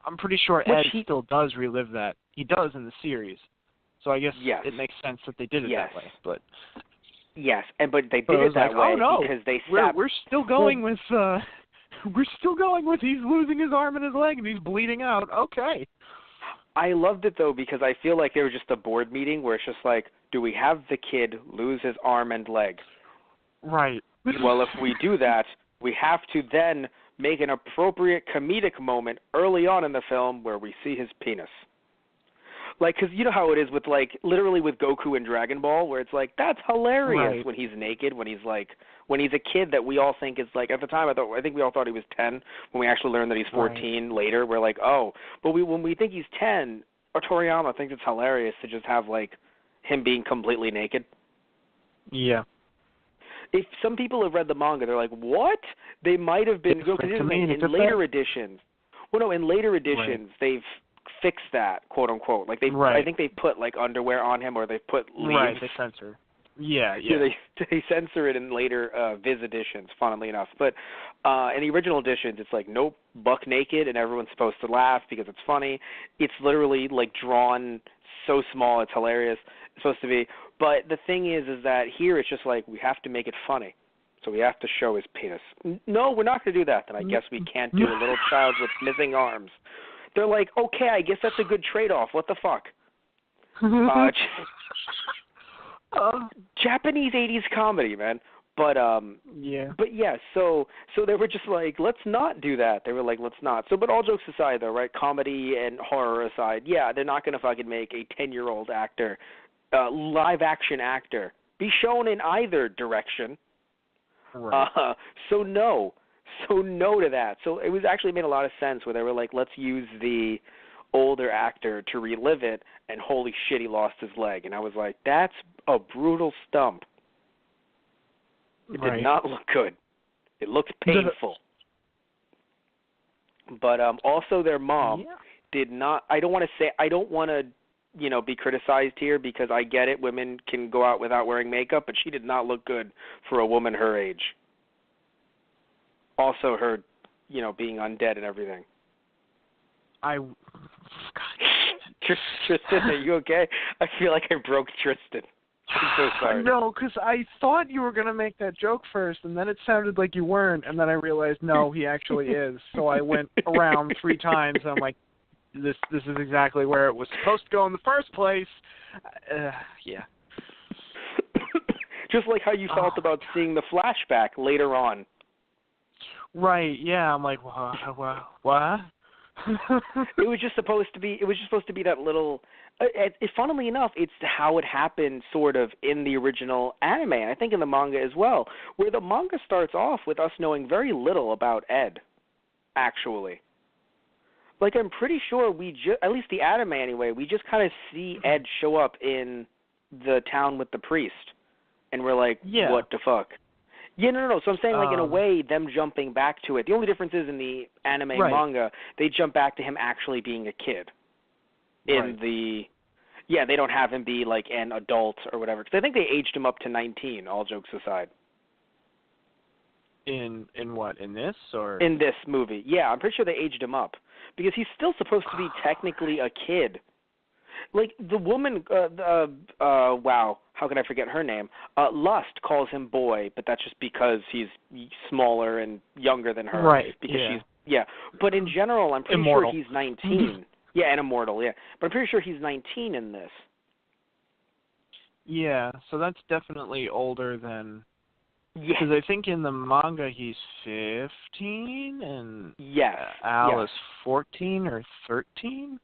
I'm pretty sure Ed still does relive that. He does in the series. So I guess it makes sense that they did it that way. But yes, but they did it that way because they we're still going with he's losing his arm and his leg and he's bleeding out. Okay. I loved it, though, because I feel like there was just a board meeting where it's just like, do we have the kid lose his arm and leg? Right. Well, if we do that, we have to then make an appropriate comedic moment early on in the film where we see his penis. Like, because you know how it is with, like, literally with Goku and Dragon Ball, where it's like, that's hilarious when he's naked, when he's a kid that we all think is, like, at the time, I think we all thought he was 10. When we actually learned that he's 14 later, we're like, oh. But when we think he's 10, Toriyama thinks it's hilarious to just have, like, him being completely naked. Yeah. If some people have read the manga, they're like, what? They might have been, in later editions. Well, no, in later editions, they've fixed that, quote unquote. Like I think they put like underwear on him, or they put leaves. Right, they censor. Yeah. They censor it in later Viz editions, funnily enough. But in the original editions, it's like, nope, buck naked, and everyone's supposed to laugh because it's funny. It's literally like drawn so small, it's hilarious. It's supposed to be. But the thing is that here it's just like, we have to make it funny. So we have to show his penis. No, we're not going to do that. Then I guess we can't do a little child with missing arms. They're like, okay, I guess that's a good trade-off. What the fuck? Japanese 80s comedy, man. But But yeah, so they were just like, let's not do that. They were like, let's not. So, but all jokes aside, though, right? Comedy and horror aside, yeah, they're not going to fucking make a 10-year-old actor, live-action actor, be shown in either direction. Right. So no to that. So it was actually made a lot of sense where they were like, let's use the older actor to relive it, and holy shit, he lost his leg. And I was like, that's a brutal stump. It did not look good. It looked painful. But also their mom did not, I don't want to, be criticized here, because I get it, women can go out without wearing makeup, but she did not look good for a woman her age. Also her, being undead and everything. Tristan, are you okay? I feel like I broke Tristan. I'm so sorry. No, because I thought you were going to make that joke first, and then it sounded like you weren't, and then I realized, no, he actually is. So I went around 3 times, and I'm like, this is exactly where it was supposed to go in the first place. Yeah. Just like how you felt about seeing the flashback later on. Right, yeah, I'm like, what? It was just supposed to be that little, funnily enough, it's how it happened sort of in the original anime, and I think in the manga as well, where the manga starts off with us knowing very little about Ed, actually. Like, I'm pretty sure at least the anime anyway, we just kind of see Ed show up in the town with the priest, and we're like, what the fuck? Yeah, no. So I'm saying, like, in a way, them jumping back to it. The only difference is in the anime manga, they jump back to him actually being a kid. They don't have him be, like, an adult or whatever. Because I think they aged him up to 19, all jokes aside. In what? In this or in this movie? Yeah, I'm pretty sure they aged him up because he's still supposed to be technically a kid. Like the woman, wow, how can I forget her name? Lust calls him boy, but that's just because he's smaller and younger than her. Right. Because she's But in general, I'm pretty immortal. sure he's 19. Yeah, and immortal. Yeah, but I'm pretty sure he's 19 in this. Yeah, so that's definitely older than. Yeah. Because I think in the manga he's 15 and yes. Al is 14 or 13.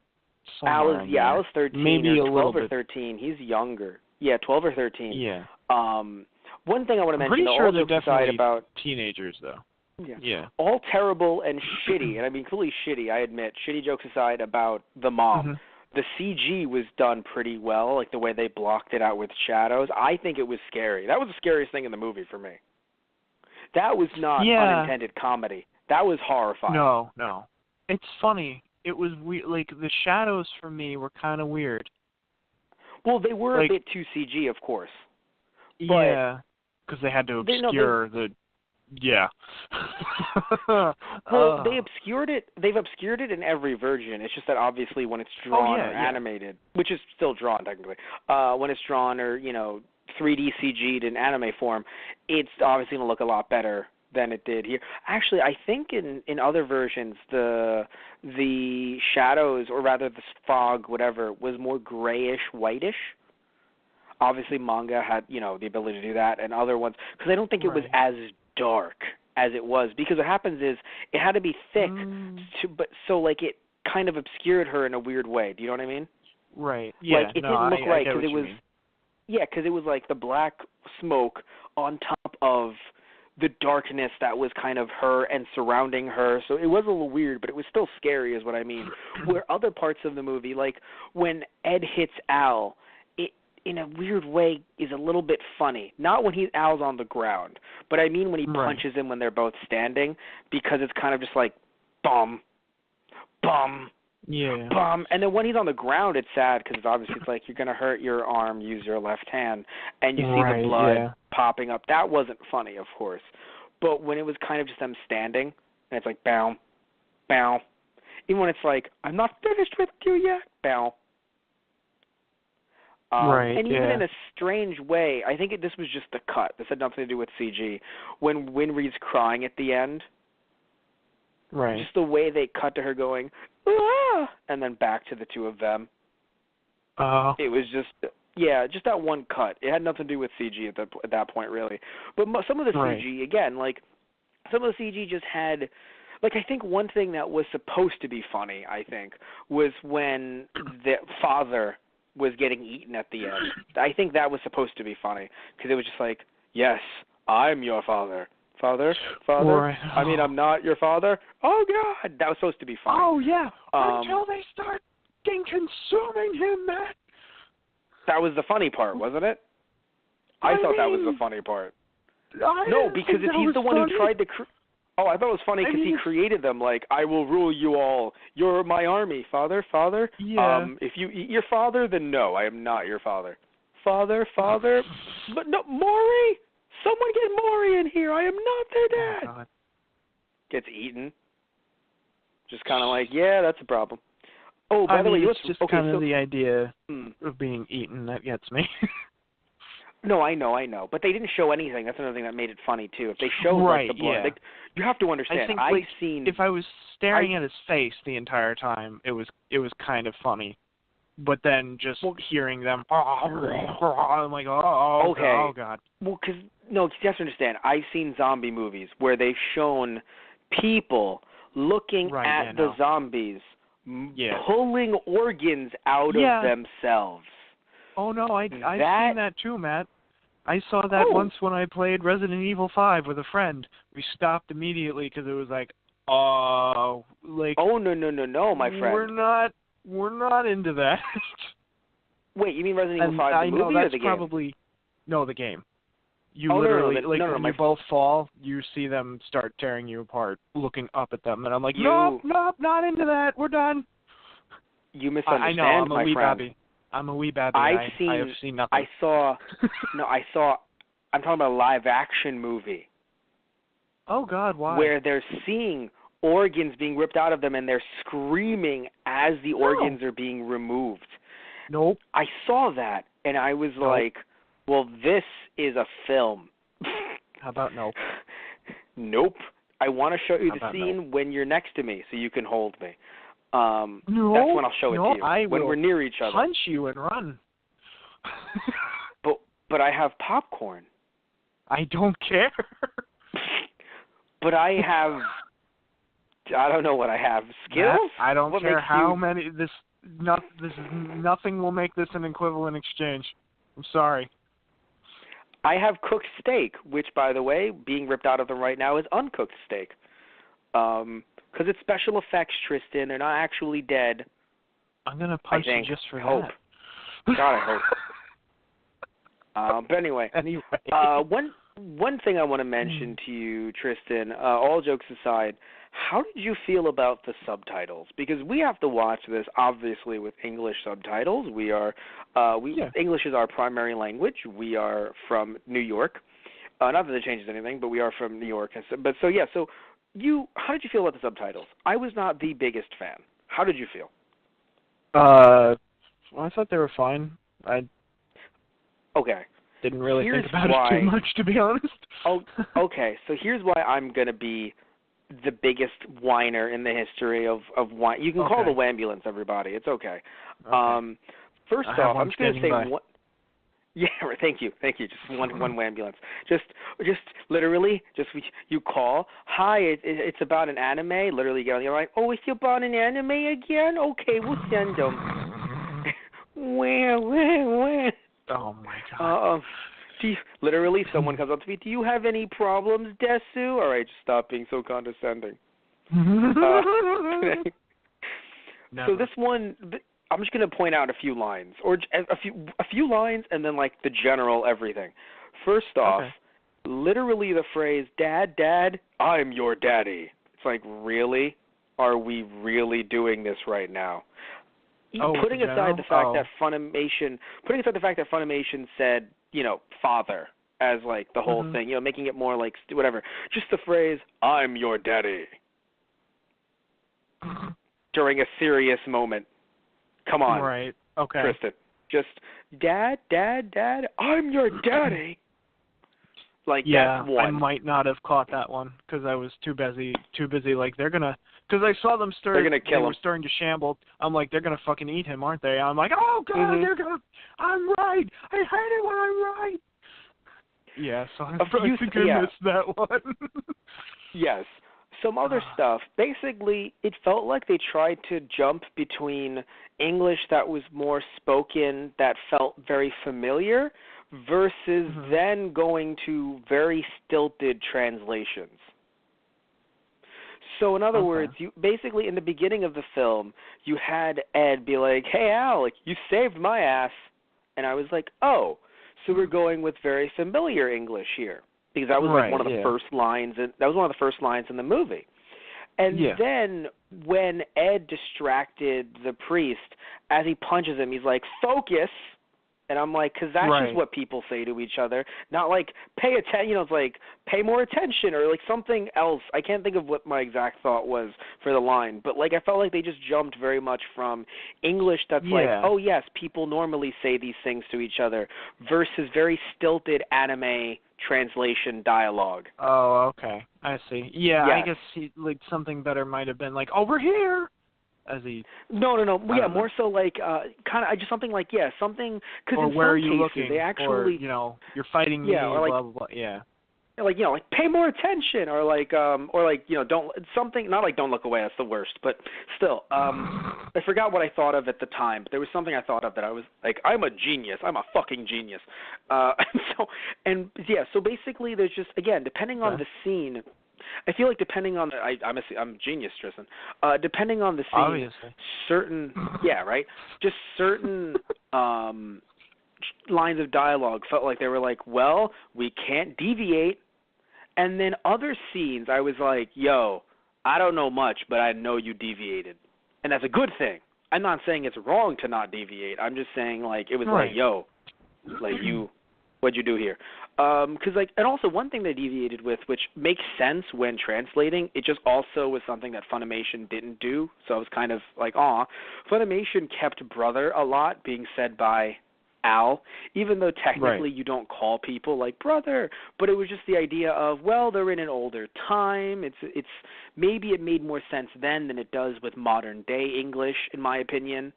Al is 13. Maybe or 12 or bit. 13. He's younger. Yeah, 12 or 13. Yeah. One thing I want to mention, pretty sure all they're jokes aside definitely about teenagers though. Yeah. All terrible and shitty, and I mean completely shitty, I admit. Shitty jokes aside about the mom. Mm-hmm. The CG was done pretty well, like the way they blocked it out with shadows. I think it was scary. That was the scariest thing in the movie for me. That was not unintended comedy. That was horrifying. No. It's funny. It was weird. Like, the shadows for me were kind of weird. Well, they were a bit too CG, of course. Yeah, because they had to obscure the... Yeah. Well, they obscured it. They've obscured it in every version. It's just that obviously when it's drawn or animated, which is still drawn technically, when it's drawn or 3D CG'd in anime form, it's obviously going to look a lot better than it did here. Actually, I think in other versions the shadows, or rather the fog, whatever, was more grayish, whitish. Obviously, manga had the ability to do that, and other ones because I don't think it was as dark as it was, because what happens is it had to be thick so like it kind of obscured her in a weird way. Do you know what I mean? Right. Yeah. Like it didn't look right because it was because it was like the black smoke on top of the darkness that was kind of her and surrounding her. So it was a little weird, but it was still scary is what I mean. Where other parts of the movie, like when Ed hits Al, in a weird way is a little bit funny. Not when Al's on the ground, but I mean when he punches him when they're both standing, because it's kind of just like bum, bum, bum. And then when he's on the ground, it's sad because obviously it's like you're going to hurt your arm, use your left hand, and you see the blood popping up. That wasn't funny, of course. But when it was kind of just them standing, and it's like bow, bow. Even when it's like, I'm not finished with you yet, bow. And even in a strange way, I think this was just the cut. This had nothing to do with CG. When Winry's crying at the end, just the way they cut to her going, ah, and then back to the two of them. It was just that one cut. It had nothing to do with CG at that point, really. But some of the CG, again, like some of the CG just had. Like, I think one thing that was supposed to be funny, I think, was when the father was getting eaten at the end. I think that was supposed to be funny because it was just like, yes, I'm your father. Father? I mean, I'm not your father? Oh, God! That was supposed to be funny. Oh, yeah. Until they start consuming him, Matt. That was the funny part, wasn't it? I thought that was the funny part. No, because if he's the one who tried to... I thought it was funny because he created them like, I will rule you all. You're my army, father. Yeah. If you eat your father, then no, I am not your father. Father. But no, Maury! Someone get Maury in here. I am not their dad. Oh, God. Gets eaten. Just kind of like, yeah, that's a problem. Oh, by the way, it's just kind of the idea of being eaten that gets me. No, I know, but they didn't show anything. That's another thing that made it funny too. If they showed like the blood, like, you have to understand. I think, if I was staring at his face the entire time, it was kind of funny. But then just hearing them, I'm like, oh God. Well, because you have to understand. I've seen zombie movies where they've shown people looking at the zombies, pulling organs out of themselves. Oh no, I've seen that too, Matt. I saw that once when I played Resident Evil 5 with a friend. We stopped immediately because it was like, no, my friend. We're not into that. Wait, you mean Resident Evil 5 the movie or the game? The game. You literally, when you both fall, you see them start tearing you apart, looking up at them, and I'm like, nope, not into that. We're done. You misunderstand, I know, I'm a wee friend. Babby. I'm a wee babby. I have seen nothing. I'm talking about a live-action movie. Oh God, why? Where they're seeing organs being ripped out of them and they're screaming as the organs are being removed. Nope. I saw that and I was like, well, this is a film. How about nope? Nope. I want to show you the scene when you're next to me so you can hold me. No, that's when I'll show it to you. I when will we're near each other. Punch you and run. But I have popcorn. I don't care. But I have, I don't know what I have. Skills? I don't what care how many. Nothing will make this an equivalent exchange. I'm sorry. I have cooked steak, which, by the way, being ripped out of them right now is uncooked steak. Because it's special effects, Tristan. They're not actually dead. I'm going to punch you just for that. God, I hope. But anyway. One thing I want to mention to you, Tristan, all jokes aside, how did you feel about the subtitles? Because we have to watch this, obviously, with English subtitles. English is our primary language. We are from New York. Not that it changes anything, but we are from New York. How did you feel about the subtitles? I was not the biggest fan. How did you feel? I thought they were fine. Okay. Didn't really think about it too much, to be honest. Okay, so here's why I'm going to be the biggest whiner in the history of whine. You can call the ambulance, everybody. It's okay. First off, I'm just going to say one. Yeah, thank you. Just one ambulance. Just literally, you call. Hi, it's about an anime. Literally, you get on the line. Oh, it's about an anime again? Okay, we'll send them. Where? Oh my God. Literally, someone comes up to me. Do you have any problems, Desu? All right, just stop being so condescending. So this one, I'm just going to point out a few lines, or a few lines, and then like the general everything. First off, literally the phrase "Dad, I'm your daddy." It's like, really? Are we really doing this right now? Putting aside the fact that Funimation said, father as like the whole thing, making it more like whatever. Just the phrase "I'm your daddy" during a serious moment. Come on, right? Okay, Kristen. Just Dad, I'm your daddy. Like that's one. I might not have caught that one because I was too busy. Like they're gonna. Because I saw them they're gonna kill him. They were starting to shamble. I'm like, they're gonna fucking eat him, aren't they? I'm like, oh God, they're gonna. I'm right. I hate it when I'm right. Yeah, so I think I missed that one. Yes. Some other stuff. Basically, it felt like they tried to jump between English that was more spoken, that felt very familiar, versus then going to very stilted translations. So in other words, you basically in the beginning of the film, you had Ed be like, "Hey Al, you saved my ass," and I was like, "Oh, so we're going with very familiar English here," because that was like one of the first lines. That was one of the first lines in the movie. And then when Ed distracted the priest, as he punches him, he's like, "Focus." And I'm like, because that's just what people say to each other. Not like, pay attention, it's like, pay more attention, or like something else. I can't think of what my exact thought was for the line. But like, I felt like they just jumped very much from English that's like, oh yes, people normally say these things to each other, versus very stilted anime translation dialogue. Oh, okay. I see. Yeah, I guess like something better might have been like, over here. As he no. Yeah, more so like kind of just something like something because in where some are you cases looking? they actually Or you're fighting me. or like, blah blah blah. Yeah. Like like pay more attention, or like don't something not like don't look away. That's the worst, but still I forgot what I thought of at the time. But there was something I thought of that I was like, I'm a genius. I'm a fucking genius. So basically there's just again depending on the scene. I feel like depending on I'm a genius, Tristan. Depending on the scene, obviously. Certain just certain lines of dialogue felt like they were like, well, we can't deviate. And then other scenes, I was like, yo, I don't know much, but I know you deviated, and that's a good thing. I'm not saying it's wrong to not deviate. I'm just saying like it was like, yo, like you. What'd you do here? Because like, and also one thing they deviated with, which makes sense when translating, it just also was something that Funimation didn't do. So I was kind of like, Funimation kept brother a lot being said by Al, even though technically you don't call people like brother, but it was just the idea of, well, they're in an older time. It's maybe it made more sense then than it does with modern day English, in my opinion.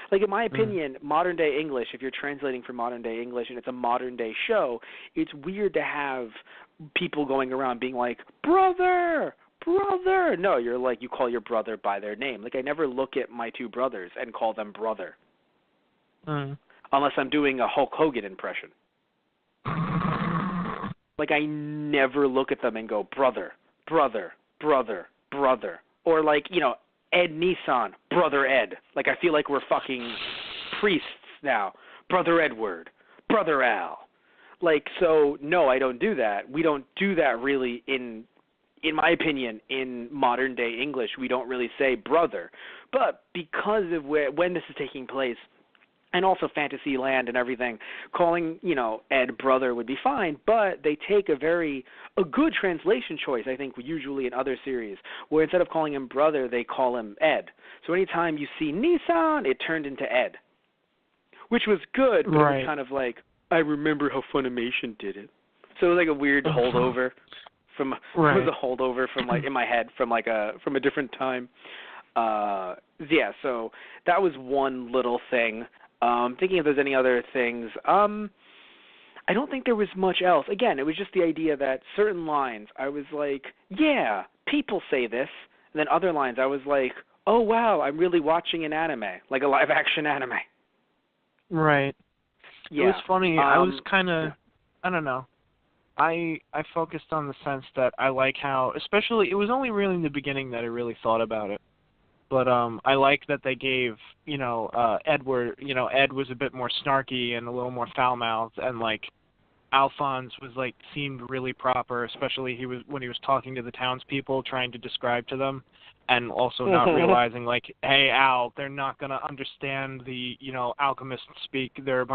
Like, in my opinion, modern day English, if you're translating for modern day English and it's a modern day show, it's weird to have people going around being like, brother, brother. No, you're like, you call your brother by their name. Like, I never look at my two brothers and call them brother. Unless I'm doing a Hulk Hogan impression. Like, I never look at them and go, brother, brother, brother, brother. Or like, you know, Ed Nissan, Brother Ed. Like, I feel like we're fucking priests now. Brother Edward, Brother Al. Like, so, no, I don't do that. We don't do that really in my opinion, in modern day English. We don't really say brother. But because of when this is taking place, and also Fantasyland and everything, calling, you know, Ed brother would be fine, but they take a good translation choice, I think, usually in other series, where instead of calling him brother, they call him Ed. So anytime you see Nissan, it turned into Ed, which was good, but it was kind of like, I remember how Funimation did it. So it was like a weird holdover from, it was a holdover from, like, in my head from a different time. Yeah, so that was one little thing. Thinking if there's any other things, I don't think there was much else. Again, it was just the idea that certain lines, I was like, yeah, people say this. And then other lines, I was like, oh, wow, I'm really watching an anime, like a live-action anime. Right. Yeah. It was funny. I was kind of, I don't know. I focused on the sense that I like how, especially, it was only really in the beginning that I really thought about it. But I like that they gave, you know, Edward, you know, Ed was a bit more snarky and a little more foul-mouthed, and like Alphonse was like seemed really proper, especially when he was talking to the townspeople, trying to describe to them, and also not realizing like, hey Al, they're not gonna understand the, you know, alchemists speak. They're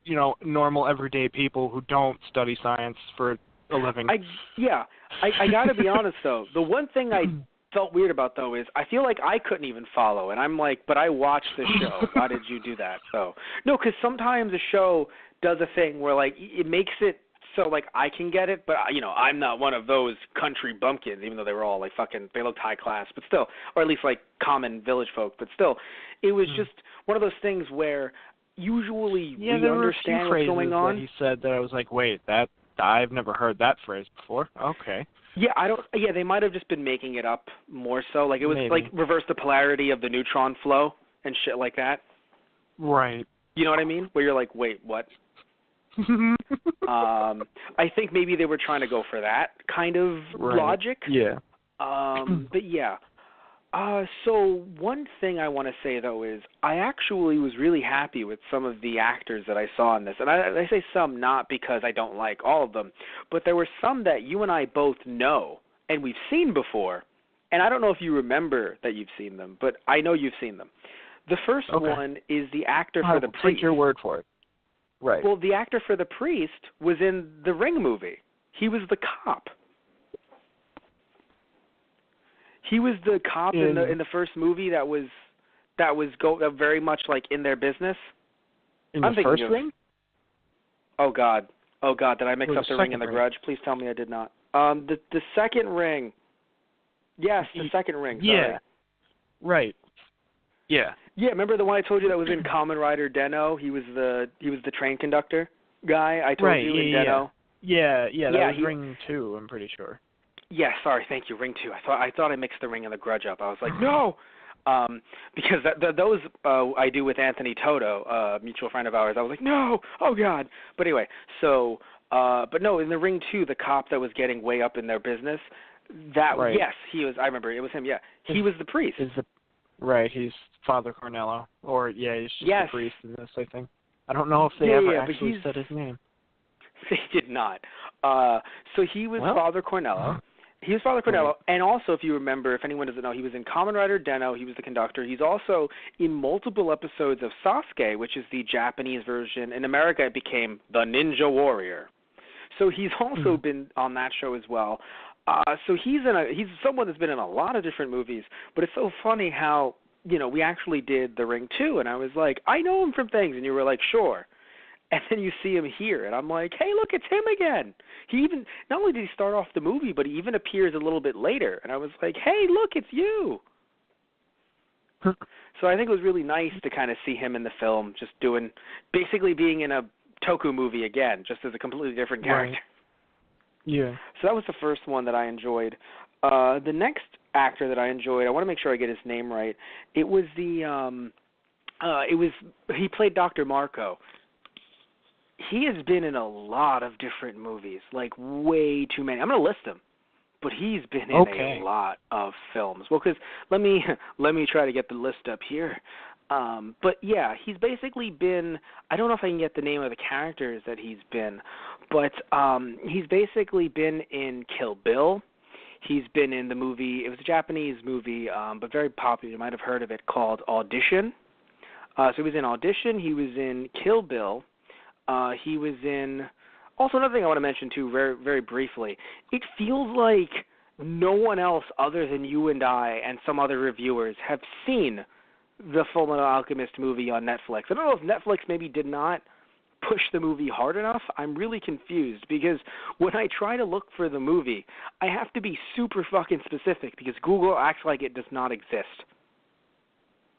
you know, normal everyday people who don't study science for a living. I gotta be honest though. The one thing I felt weird about though is I feel like I couldn't even follow, and I'm like, but I watched the show. Why did you do that? So no, because sometimes a show does a thing where like it makes it so like I can get it, but you know I'm not one of those country bumpkins, even though they were all like fucking, they looked high class, but still, or at least like common village folk, but still, it was just one of those things where usually we understand what's going on. That he said that I was like, wait, that I've never heard that phrase before. Okay. Yeah, Yeah, they might have just been making it up more so. Like it was like reverse the polarity of the neutron flow and shit like that. Right. You know what I mean? Where you're like, wait, what? I think maybe they were trying to go for that kind of logic. Yeah. But yeah. So one thing I want to say though is I actually was really happy with some of the actors that I saw in this, and I say some not because I don't like all of them, but there were some that you and I both know and we've seen before, and I don't know if you remember that you've seen them, but I know you've seen them. The first one is the actor for the priest. Take your word for it. Right. Well, the actor for the priest was in the Ring movie. He was the cop. He was the cop in the first movie that was very much like in their business. In the first Ring? Oh God, did I mix up the Ring and the Grudge? Please tell me I did not. The second Ring. Yes, the second Ring. Sorry. Yeah. Right. Yeah. Yeah, remember the one I told you that was in Kamen Rider Den-O? He was the train conductor guy I told you in Den-O. Yeah, that was Ring 2, I'm pretty sure. Yeah, sorry, thank you, Ring 2. I thought I mixed the Ring and the Grudge up. I was like, no, because those I do with Anthony Toto, a mutual friend of ours. I was like, no, oh God. But anyway, so, but no, in the Ring 2, the cop that was getting way up in their business, yes, he was. I remember it was him. Yeah, he was the priest. He's Father Cornello, or he's just the priest in this. I think. I don't know if they ever actually said his name. They did not. So he was Father Cornello. He was Father Cornello, Right. and also, if you remember, if anyone doesn't know, he was in Kamen Rider Den-O. He was the conductor. He's also in multiple episodes of Sasuke, which is the Japanese version. In America, it became The Ninja Warrior. So he's also been on that show as well. So he's someone that's been in a lot of different movies. But it's so funny how, we actually did The Ring 2, and I was like, I know him from things, and you were like, sure. And then you see him here, and I'm like, hey, look, it's him again. He even, not only did he start off the movie, but he even appears a little bit later. And I was like, hey, look, it's you. So I think it was really nice to kind of see him in the film, just basically being in a Toku movie again, just as a completely different character. Right. Yeah. So that was the first one that I enjoyed. The next actor that I enjoyed, I want to make sure I get his name right. It was he played Dr. Marco. He has been in a lot of different movies, like way too many. I'm going to list them, but he's been in a lot of films. Well, because let me try to get the list up here. But yeah, he's basically been, I don't know if I can get the name of the characters that he's been, but he's basically been in Kill Bill. He's been in the movie, it was a Japanese movie, but very popular, you might have heard of it, called Audition. So he was in Audition, he was in Kill Bill. He was in, also another thing I want to mention too, very, very briefly, it feels like no one else other than you and I and some other reviewers have seen the Fullmetal Alchemist movie on Netflix. I don't know if Netflix maybe did not push the movie hard enough. I'm really confused because when I try to look for the movie, I have to be super fucking specific because Google acts like it does not exist.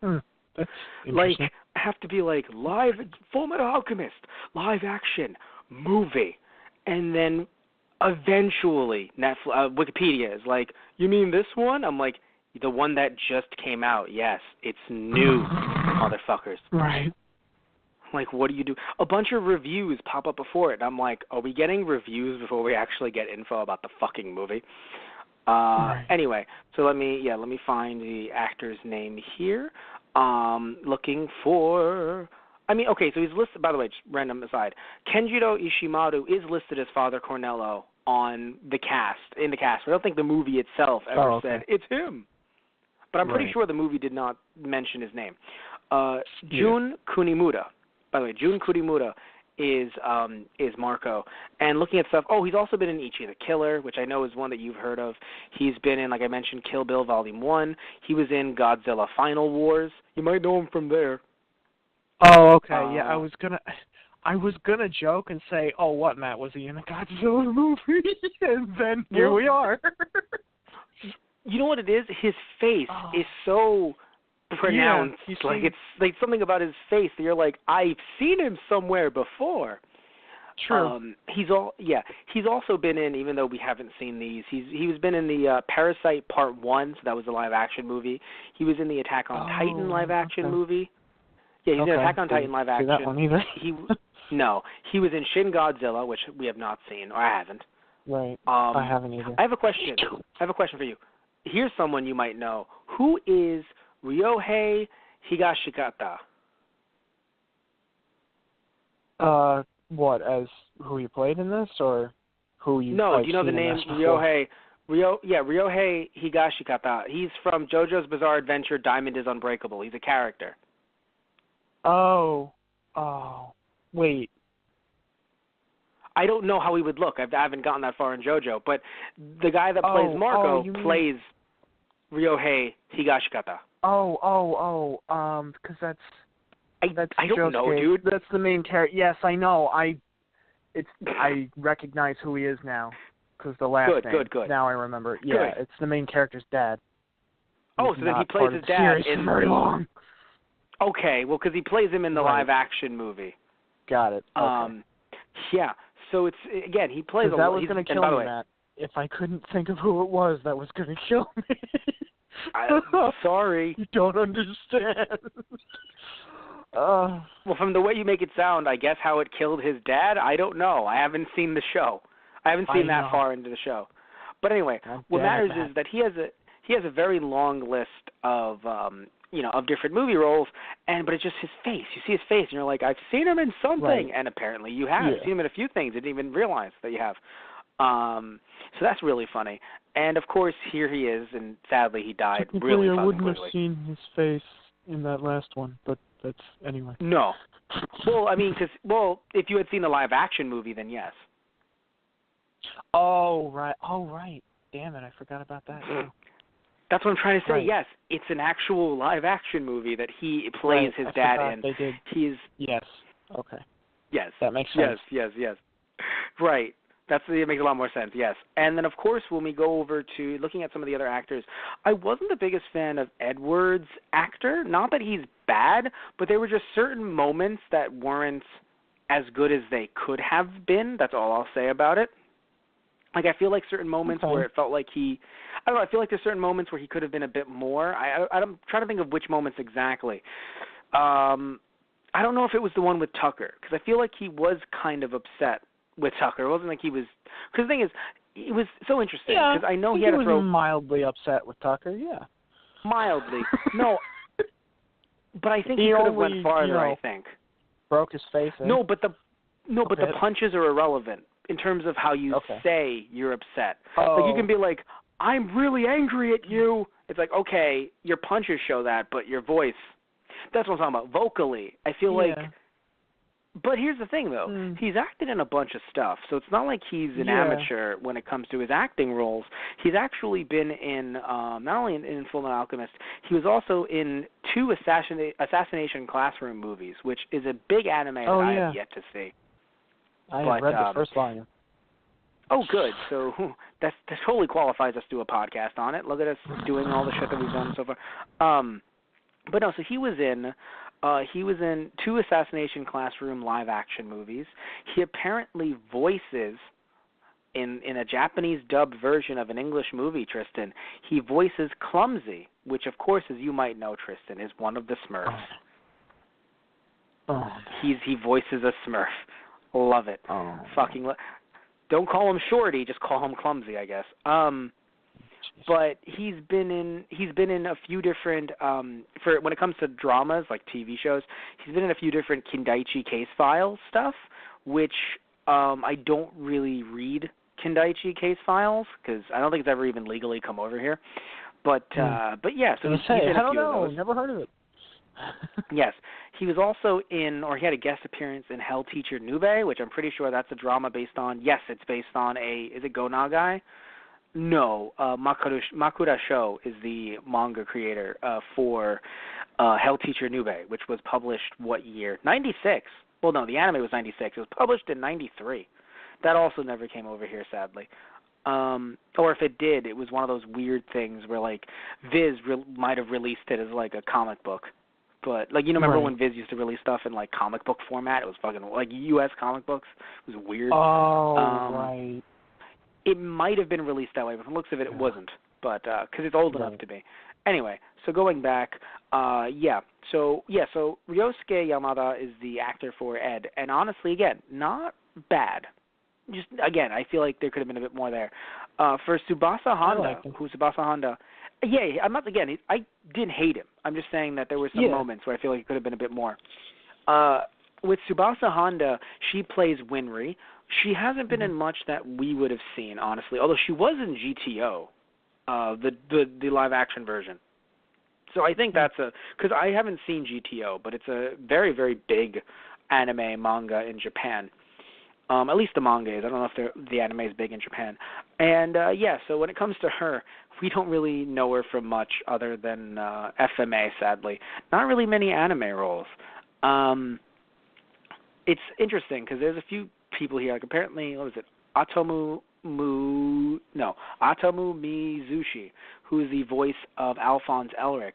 That's like, I have to be like, live Fullmetal Alchemist, live action, movie. And then eventually Wikipedia is like, you mean this one? I'm like, the one that just came out. Yes, it's new, motherfuckers. Right. Like, what do you do? A bunch of reviews pop up before it. And I'm like, are we getting reviews before we actually get info about the fucking movie? Right. Anyway, so let me find the actor's name here. Looking for, okay, so he's listed, by the way, just random aside, Kenjiro Ishimaru is listed as Father Cornello in the cast, but I don't think the movie itself ever said, it's him. But I'm pretty sure the movie did not mention his name. Jun Kunimura, by the way, Jun Kunimura is Marco. And looking at stuff, he's also been in Ichi the Killer, which I know is one that you've heard of. He's been in, like I mentioned, Kill Bill Volume 1. He was in Godzilla Final Wars. You might know him from there. Oh, okay. Yeah, I was gonna joke and say, oh, what, Matt, was he in a Godzilla movie? And then here we are. You know what it is? His face is so pronounced. Yeah, it's like something about his face that you're like, I've seen him somewhere before. True. He's also been in, even though we haven't seen these, he's been in the Parasite Part 1, so that was a live action movie. He was in the Attack on Titan live action movie. Yeah, he's in Attack on Titan live action. That one either. No, he was in Shin Godzilla, which we have not seen, or I haven't. Right. I haven't either. I have a question for you. Here's someone you might know. Who is Ryohei Higashikata? What, as who you played in this, or who you? No, do you know the name Ryohei? Ryohei Higashikata. He's from JoJo's Bizarre Adventure. Diamond is Unbreakable. He's a character. Oh, wait. I don't know how he would look. I haven't gotten that far in JoJo, but the guy that plays Marco plays Ryohei Higashikata. Because that's I don't know, dude. That's the main character. Yes, I know. I recognize who he is now because the last name. Good. Now I remember. Yeah, it's the main character's dad. So then he plays his dad in very long. Okay, well, because he plays him in the live action movie. Got it. Okay. Yeah. So it's again he plays. That was going to kill me, Matt. If I couldn't think of who it was, that was going to kill me. I'm sorry. You don't understand. Well, from the way you make it sound, I guess how it killed his dad, I don't know. I haven't seen the show. I haven't seen that far into the show. But anyway, what matters is that he has a very long list of of different movie roles, but it's just his face. You see his face, and you're like, I've seen him in something, and apparently you have. You've seen him in a few things. I didn't even realize that you have. So that's really funny. And of course, here he is, and sadly, he died Technically, really I fucking wouldn't quickly. have seen his face in that last one, but that's anyway. No. Well, I mean, if you had seen the live-action movie, then yes. Oh right. Damn it, I forgot about that. That's what I'm trying to say. Right. Yes, it's an actual live-action movie that he plays his dad in. They did. He's Yes. Okay. yes. That makes sense. Yes. Right. It makes a lot more sense. Yes. And then of course, when we go over to looking at some of the other actors, I wasn't the biggest fan of Edward's actor. Not that he's bad, but there were just certain moments that weren't as good as they could have been. That's all I'll say about it. Like, I feel like certain moments where it felt like I don't know, I feel like there's certain moments where he could have been a bit more. I'm trying to think of which moments exactly. I don't know if it was the one with Tucker, because I feel like he was kind of upset with Tucker. It wasn't like he was, because the thing is, it was so interesting, because I know he had to throw. He was mildly upset with Tucker, yeah. Mildly. No, but I think he could have went farther, I think. Broke his face. No, but the punches are irrelevant in terms of how you say you're upset. Oh. Like, you can be like, I'm really angry at you. It's like, okay, your punches show that, but your voice, that's what I'm talking about. Vocally, I feel like, but here's the thing, though. He's acted in a bunch of stuff, so it's not like he's an amateur when it comes to his acting roles. He's actually been in, not only in Fullmetal Alchemist, he was also in 2 Assassination Classroom movies, which is a big anime that I have yet to see. I have read the first volume. Oh, good. So that totally qualifies us to do a podcast on it. Look at us doing all the shit that we've done so far. But no, so he was in 2 Assassination Classroom live-action movies. He apparently voices, in a Japanese dubbed version of an English movie, Tristan, he voices Clumsy, which, of course, as you might know, Tristan, is one of the Smurfs. He voices a Smurf. Love it. Don't call him Shorty, just call him Clumsy, I guess. But he's been in a few different for when it comes to dramas like TV shows, he's been in a few different Kindaichi case file stuff, which I don't really read Kindaichi case files because I don't think it's ever even legally come over here. But yeah, so he's in a few of those. Never heard of it. Yes. He was also he had a guest appearance in Hell Teacher Nube, which I'm pretty sure that's a drama based on, it's based on is it Go Nagai? No, Makura Sho is the manga creator for Hell Teacher Nube, which was published what year? 96. Well, no, the anime was 96. It was published in 93. That also never came over here, sadly. Or if it did, it was one of those weird things where, like, Viz might have released it as, like, a comic book. But, like, remember when Viz used to release stuff in, like, comic book format? It was fucking, like, U.S. comic books. It was weird. Oh, right. It might have been released that way, but from the looks of it, it wasn't. But, because it's old enough to be. Anyway, so going back, So Ryosuke Yamada is the actor for Ed. And honestly, again, not bad. Just, again, I feel like there could have been a bit more there. For Tsubasa Honda, I didn't hate him. I'm just saying that there were some moments where I feel like it could have been a bit more. With Tsubasa Honda, she plays Winry. She hasn't been in much that we would have seen, honestly, although she was in GTO, the live-action version. So I think that's because I haven't seen GTO, but it's a very, very big anime manga in Japan. At least the manga is. I don't know if the anime is big in Japan. And, so when it comes to her, we don't really know her from much other than FMA, sadly. Not really many anime roles. It's interesting because there's a few people here. Like apparently, what was it? Atomu Mizushi, who is the voice of Alphonse Elric.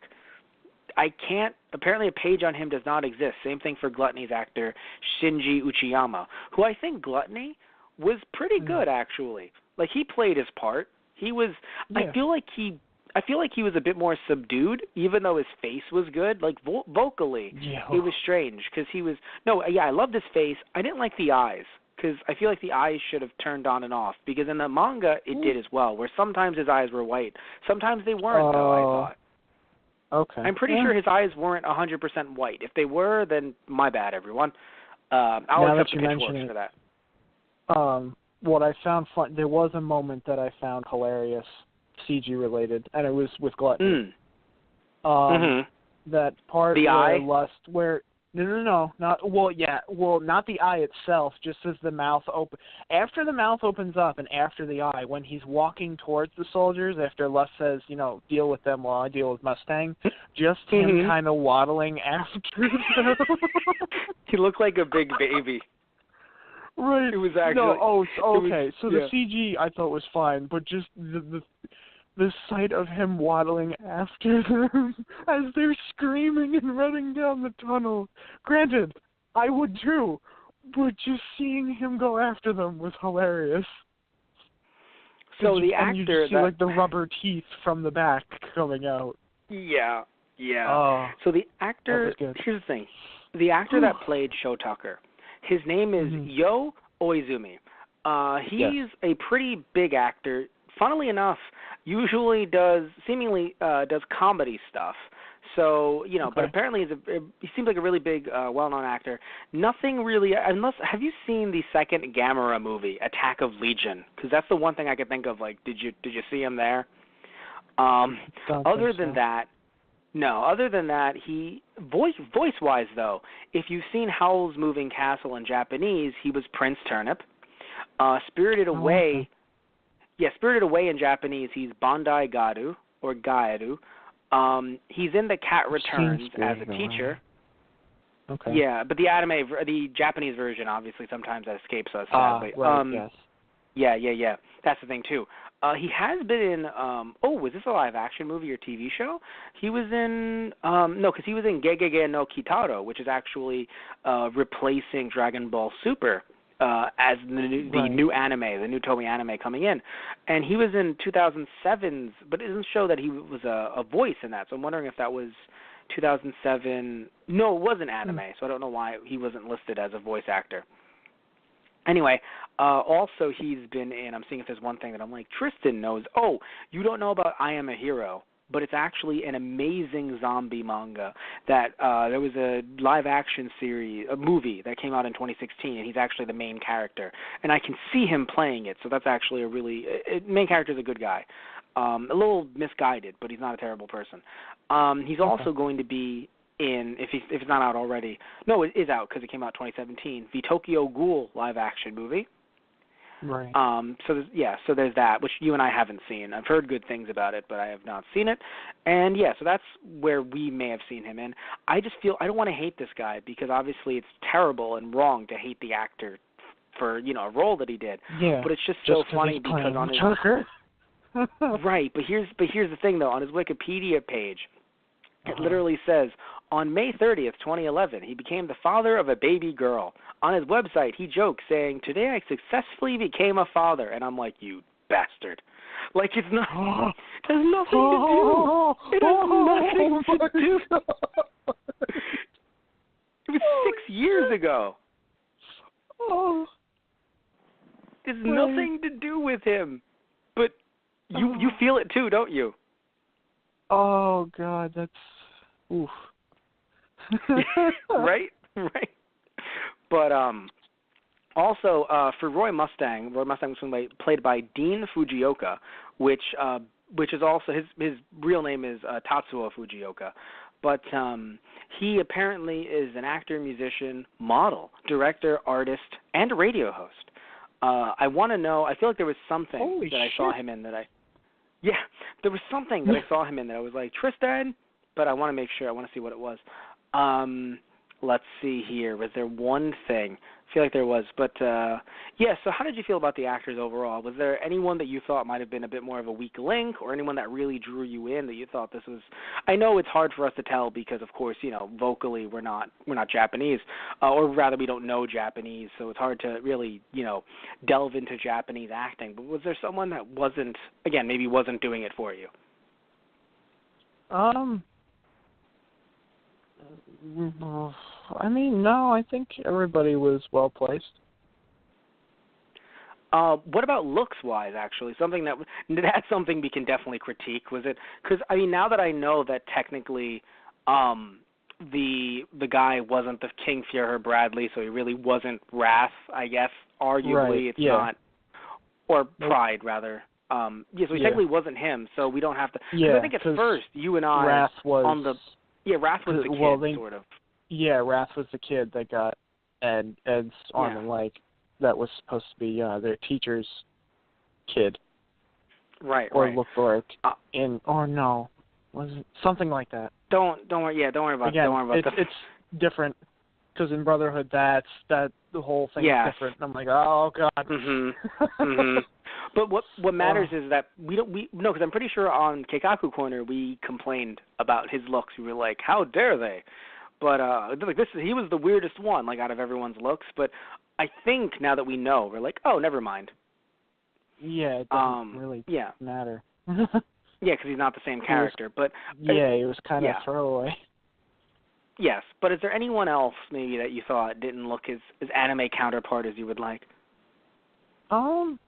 Apparently a page on him does not exist. Same thing for Gluttony's actor, Shinji Uchiyama, who I think Gluttony was pretty good, actually. Like, he played his part. He was, I feel like he was a bit more subdued, even though his face was good. Like, vocally, it was strange, because I loved his face. I didn't like the eyes, because I feel like the eyes should have turned on and off, because in the manga, it did as well, where sometimes his eyes were white. Sometimes they weren't, though, I thought. Okay. I'm pretty sure his eyes weren't 100% white. If they were, then my bad, everyone. I'll accept the pitchforks for that. what I found fun, there was a moment that I found hilarious, CG related, and it was with Gluttony. That part the where eye? Lust, where no, not not the eye itself, just as the mouth open. After the mouth opens up and after the eye, when he's walking towards the soldiers, after Lust says, deal with them while I deal with Mustang, just him kind of waddling after them. He looked like a big baby. Right. It was actually. No. Okay. So yeah. the CG I thought was fine, but just the sight of him waddling after them as they're screaming and running down the tunnel. Granted, I would too, but just seeing him go after them was hilarious. So the and you actor just see like the rubber teeth from the back coming out. Yeah. Oh, so the actor. That was good. Here's the thing: the actor that played Sho Tucker, his name is Yo Oizumi. He's a pretty big actor. Funnily enough, usually seemingly does comedy stuff. So, but apparently he seems like a really big, well-known actor. Nothing really, have you seen the second Gamera movie, Attack of Legion? Because that's the one thing I could think of, like, did you see him there? Other than that, he, voice-wise though, if you've seen Howl's Moving Castle in Japanese, he was Prince Turnip. Spirited Away... Yeah, Spirited Away in Japanese, he's Bandai Garu, or Gaeru. He's in The Cat Returns as a teacher. Okay. Yeah, but the Japanese version, obviously, sometimes that escapes us, sadly. Right, yes. Yeah. That's the thing, too. He has been in, was this a live-action movie or TV show? He was in, no, because he was in Gegege no Kitaro, which is actually replacing Dragon Ball Super. As the new anime, the new Toei anime coming in. And he was in 2007's, but it doesn't show that he was a voice in that, so I'm wondering if that was 2007. No, it wasn't anime, so I don't know why he wasn't listed as a voice actor. Anyway, also he's been in, I'm seeing if there's one thing that I'm like, Tristan knows, you don't know about I Am a Hero, but it's actually an amazing zombie manga that there was a live-action series, a movie that came out in 2016, and he's actually the main character. And I can see him playing it, so that's actually main character's a good guy. A little misguided, but he's not a terrible person. He's also going to be in, if it's not out already, no, it is out because it came out 2017, the Tokyo Ghoul live-action movie. Right. So there's that, which you and I haven't seen. I've heard good things about it, but I have not seen it. And so that's where we may have seen him in. I just feel I don't want to hate this guy because obviously it's terrible and wrong to hate the actor for, a role that he did. Yeah. But it's just so funny because on his right, but here's the thing though, on his Wikipedia page, it literally says, on May 30th, 2011, he became the father of a baby girl. On his website, he jokes saying, "Today I successfully became a father." And I'm like, you bastard. Like, it's not, it has nothing to do. It has nothing to do. It was 6 years ago. It's nothing to do with him. But you feel it too, don't you? Oh, God, that's... Oof. Right. But also for Roy Mustang was played by Dean Fujioka, which is also his real name is Tatsuo Fujioka, but he apparently is an actor, musician, model, director, artist, and radio host. I want to know. I feel like there was something I saw him in there was something that I saw him in that I was like, Tristan, but I want to make sure. I want to see what it was. Let's see here. Was there one thing? I feel like there was. But, so how did you feel about the actors overall? Was there anyone that you thought might have been a bit more of a weak link or anyone that really drew you in that you thought this was – I know it's hard for us to tell because, of course, vocally we're not Japanese, or rather we don't know Japanese, so it's hard to really, delve into Japanese acting. But was there someone that wasn't doing it for you? I mean, no, I think everybody was well placed. What about looks-wise, actually? That's something we can definitely critique. Was it because now that I know that technically, the guy wasn't the King Fuhrer Bradley, so he really wasn't Wrath. I guess arguably it's not. or Pride rather. So he technically wasn't him, so we don't have to. Yeah, I think at first you and I Wrath was on the Wrath was the kid, sort of. Yeah, Wrath was the kid that got Ed's arm and leg. That was supposed to be their teacher's kid. Right. Or looked like no, was it something like that? Don't worry. Yeah, don't worry about. Again, don't worry about it's different because in Brotherhood the whole thing is different. And I'm like, oh god. But what matters is that we no, because I'm pretty sure on Keikaku Corner we complained about his looks. We were like, how dare they? But like he was the weirdest one, like out of everyone's looks. But I think now that we know, we're like, oh, never mind. Yeah, it doesn't really matter. Yeah, because he's not the same character. But it was kind of throwaway. Yes, but is there anyone else maybe that you thought didn't look as anime counterpart as you would like? No,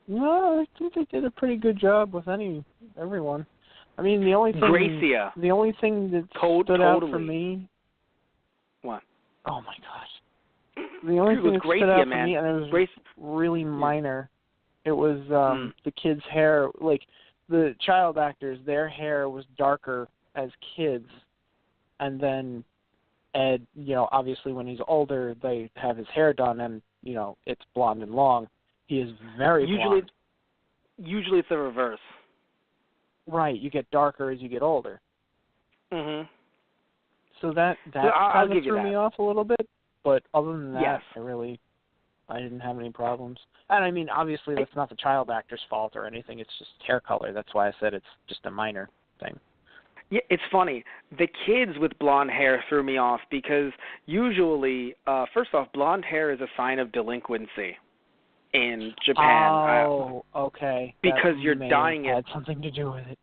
I think they did a pretty good job with everyone. I mean, the only thing Gracia. The only thing that stood out for me. What? Oh my gosh. The only thing that stood out for me, and it was really minor, it was the kids' hair. Like the child actors, their hair was darker as kids, and then Ed, obviously when he's older, they have his hair done, and it's blonde and long. He is very blonde. Usually it's the reverse. Right, you get darker as you get older. Mhm. So that kind of threw me off a little bit, but other than that, I didn't have any problems. And I mean, obviously that's not the child actor's fault or anything. It's just hair color. That's why I said it's just a minor thing. Yeah, it's funny. The kids with blonde hair threw me off because usually, first off, blonde hair is a sign of delinquency in Japan. Oh, okay. Because you're dyeing it. Had something to do with it.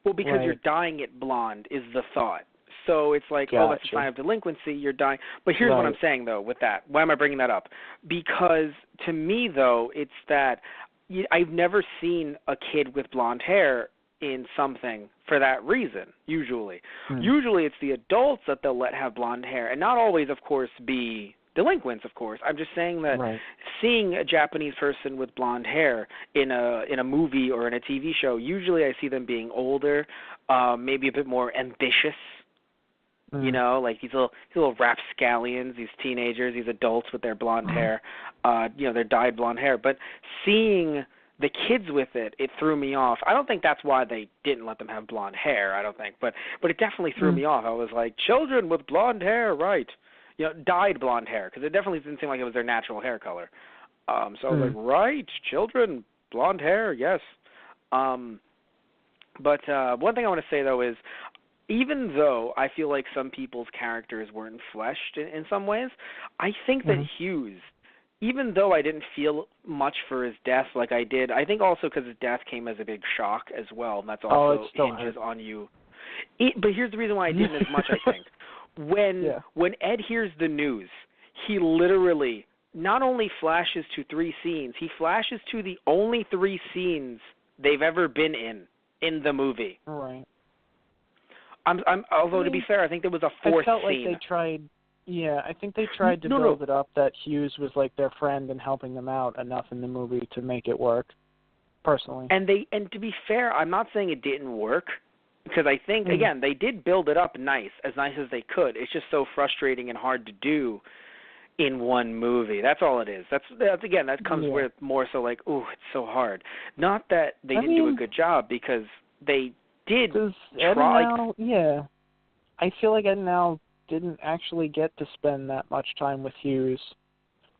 Well, because you're dyeing it blonde is the thought. So it's like, Gotcha. oh, that's a sign of delinquency. You're dyeing. But here's what I'm saying, though, with that. Why am I bringing that up? Because to me, though, it's that I've never seen a kid with blonde hair in something for that reason, usually. Usually it's the adults that they'll let have blonde hair, and not always, of course, be delinquents, of course. I'm just saying that seeing a Japanese person with blonde hair in a movie or in a TV show, usually I see them being older, maybe a bit more ambitious. Like these little rapscallions, these teenagers, these adults with their blonde hair, their dyed blonde hair. But seeing the kids with it threw me off. I don't think that's why they didn't let them have blonde hair, I don't think. But it definitely threw me off. I was like, children with blonde hair, right. Dyed blonde hair, because it definitely didn't seem like it was their natural hair color. So I was like, right, children, blonde hair, yes. But one thing I want to say, though, is even though I feel like some people's characters weren't fleshed in some ways, I think that Hughes, even though I didn't feel much for his death like I did, I think also because his death came as a big shock as well, and that's also hinges on you. But here's the reason why I didn't as much, I think. When Ed hears the news, he literally not only flashes to 3 scenes, he flashes to the only 3 scenes they've ever been in the movie. Right. Although, to be fair, I think there was a 4th scene. I felt like scene. they tried. Yeah, I think they tried to build it up that Hughes was like their friend and helping them out enough in the movie to make it work. Personally. And to be fair, I'm not saying it didn't work. Because I think, again, they did build it up nice as they could. It's just so frustrating and hard to do in one movie. That's all it is. That's again, that comes with more so like, ooh, it's so hard. Not that they didn't do a good job, because they did try. I feel like Ed now didn't actually get to spend that much time with Hughes.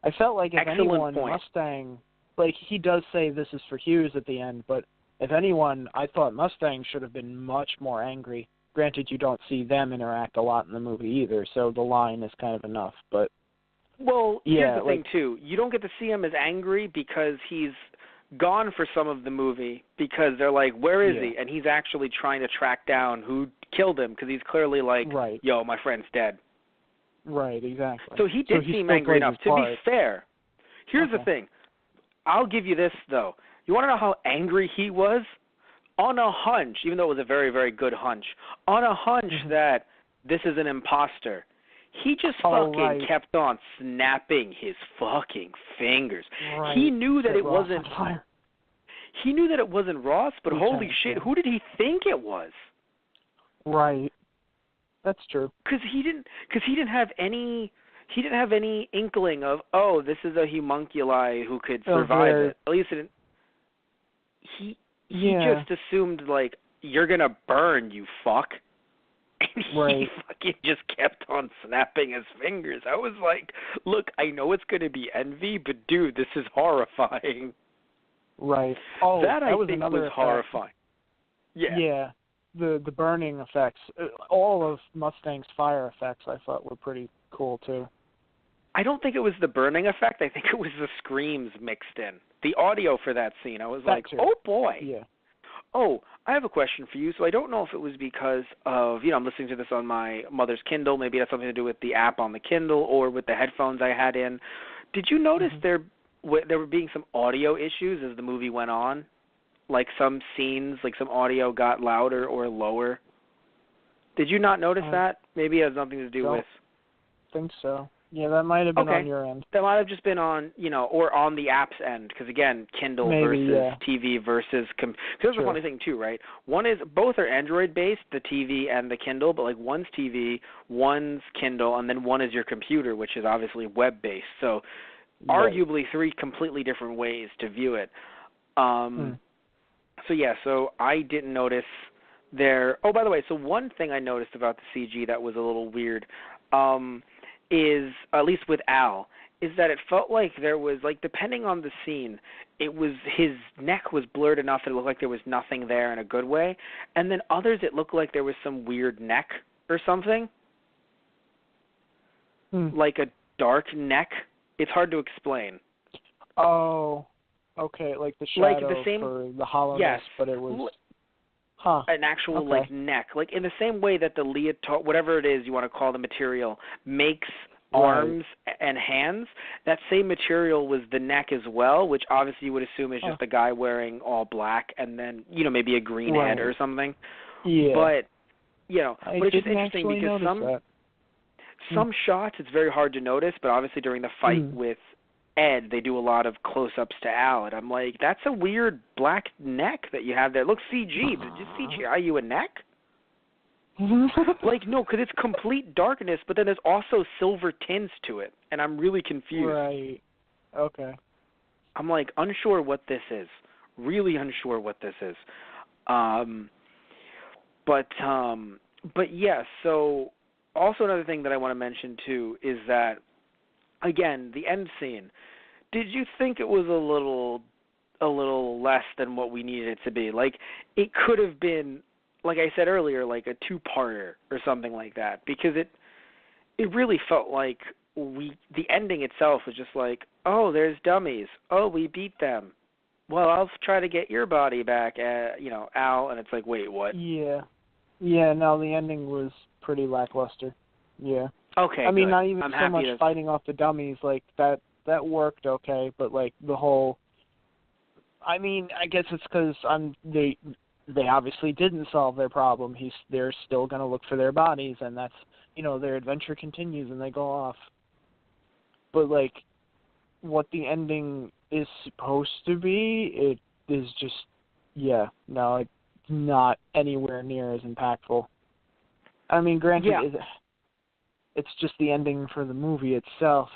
I felt like if anyone, Mustang, like he does say this is for Hughes at the end, but if anyone, I thought Mustang should have been much more angry. Granted, you don't see them interact a lot in the movie either, so the line is kind of enough. But here's the thing too: you don't get to see him as angry because he's gone for some of the movie because they're like, "Where is he?" And he's actually trying to track down who killed him because he's clearly like, "Yo, my friend's dead." Right, exactly. So he did seem angry enough. To be fair, here's the thing: I'll give you this though. You want to know how angry he was? On a hunch, even though it was a very, very good hunch, on a hunch that this is an imposter, He just fucking kept on snapping his fucking fingers. Right. He knew that it Ross wasn't. on fire. He knew that it wasn't Ross, but holy shit, Yeah. who did he think it was? Right. That's true. Because he didn't have any inkling of, oh, this is a homunculi who could survive it. At least it, he just assumed, like, you're gonna burn, you fuck. And he fucking just kept on snapping his fingers. I was like, look, I know it's gonna be envy, but dude, this is horrifying. Right. Oh, that I was think another was effect. horrifying. Yeah. Yeah. The burning effects, all of Mustang's fire effects, I thought were pretty cool too. I don't think it was the burning effect. I think it was the screams mixed in. The audio for that scene. I was like, oh boy. Yeah. Oh, I have a question for you. So I don't know if it was because of, I'm listening to this on my mother's Kindle. Maybe it has something to do with the app on the Kindle or with the headphones I had in. Did you notice there were being some audio issues as the movie went on? Like some scenes, like some audio got louder or lower? Did you not notice that? Maybe it has something to do with... I think so. Yeah, that might have been on your end. That might have just been on, or on the app's end, because again, Kindle versus TV versus... Because here's the funny thing too, right? One is, both are Android-based, the TV and the Kindle, but like one's TV, one's Kindle, and then one is your computer, which is obviously web-based. So arguably three completely different ways to view it. So yeah, so I didn't notice there... Oh, by the way, so one thing I noticed about the CG that was a little weird is, at least with Al, is that it felt like there was, like, depending on the scene, it was, his neck was blurred enough that it looked like there was nothing there in a good way, and then others it looked like there was some weird neck or something, like a dark neck. It's hard to explain. Oh, okay, like the shadow like the same, for the hollowness, but it was... an actual like neck, like in the same way that the leotard, whatever it is you want to call the material, makes arms and hands. That same material was the neck as well, which obviously you would assume is just a guy wearing all black and then maybe a green head or something. Yeah. But but it's just interesting because some shots it's very hard to notice, but obviously during the fight with Ed, they do a lot of close-ups to Al, and I'm like, that's a weird black neck that you have there. It looks CG, but just CGI you a neck? Like, no, because it's complete darkness, but then there's also silver tints to it, and I'm really confused. Right. Okay. I'm like, unsure what this is. Really unsure what this is. But yeah, so also another thing that I want to mention, too, is that again, the end scene. Did you think it was a little less than what we needed it to be? Like, it could have been, like I said earlier, like a two-parter or something like that, because it really felt like the ending itself was just like, oh, there's dummies. Oh, we beat them. Well, I'll try to get your body back, Al, and it's like, wait, what? Yeah. Yeah, no, the ending was pretty lackluster. Yeah. Okay, I mean, good. not even I'm so much fighting off the dummies, like, that worked okay, but, like, the whole... I mean, I guess it's because they obviously didn't solve their problem. They're still going to look for their bodies, and that's, their adventure continues and they go off. But, like, what the ending is supposed to be, it is just, it's not anywhere near as impactful. I mean, granted, it's just the ending for the movie itself.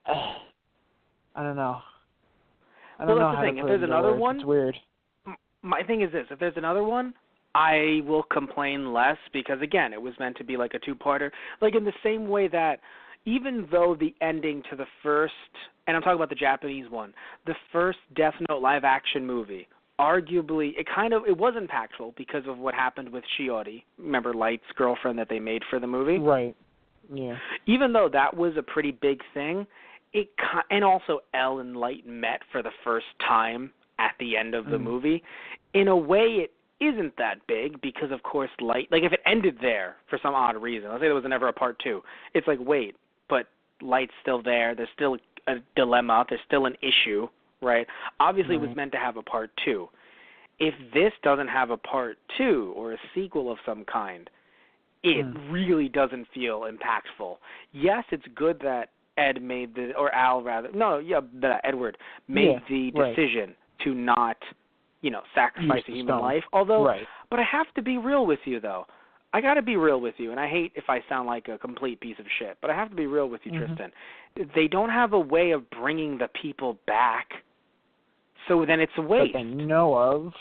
I don't know. I don't know that's how the thing. to If put there's it into another words. one, it's weird. My thing is this: if there's another one, I will complain less because again, it was meant to be like a two-parter. Like in the same way that even though the ending to the first, and I'm talking about the Japanese one, the first Death Note live-action movie, arguably it was impactful because of what happened with Shiori. Remember Light's girlfriend that they made for the movie? Right. Yeah. Even though that was a pretty big thing, and also Elle and Light met for the first time at the end of the movie. In a way, it isn't that big because, of course, Light... Like, if it ended there for some odd reason, let's say there was never a part 2, it's like, wait, but Light's still there. There's still a dilemma. There's still an issue, right? Obviously, it was meant to have a part 2. If this doesn't have a part 2 or a sequel of some kind, it really doesn't feel impactful. Yes, it's good that Ed made the, or Al rather, no, yeah, that Edward made the decision to not, sacrifice a human life. Although, but I have to be real with you, though. I got to be real with you, and I hate if I sound like a complete piece of shit, but I have to be real with you, Tristan. They don't have a way of bringing the people back, so then it's a waste. That they know of.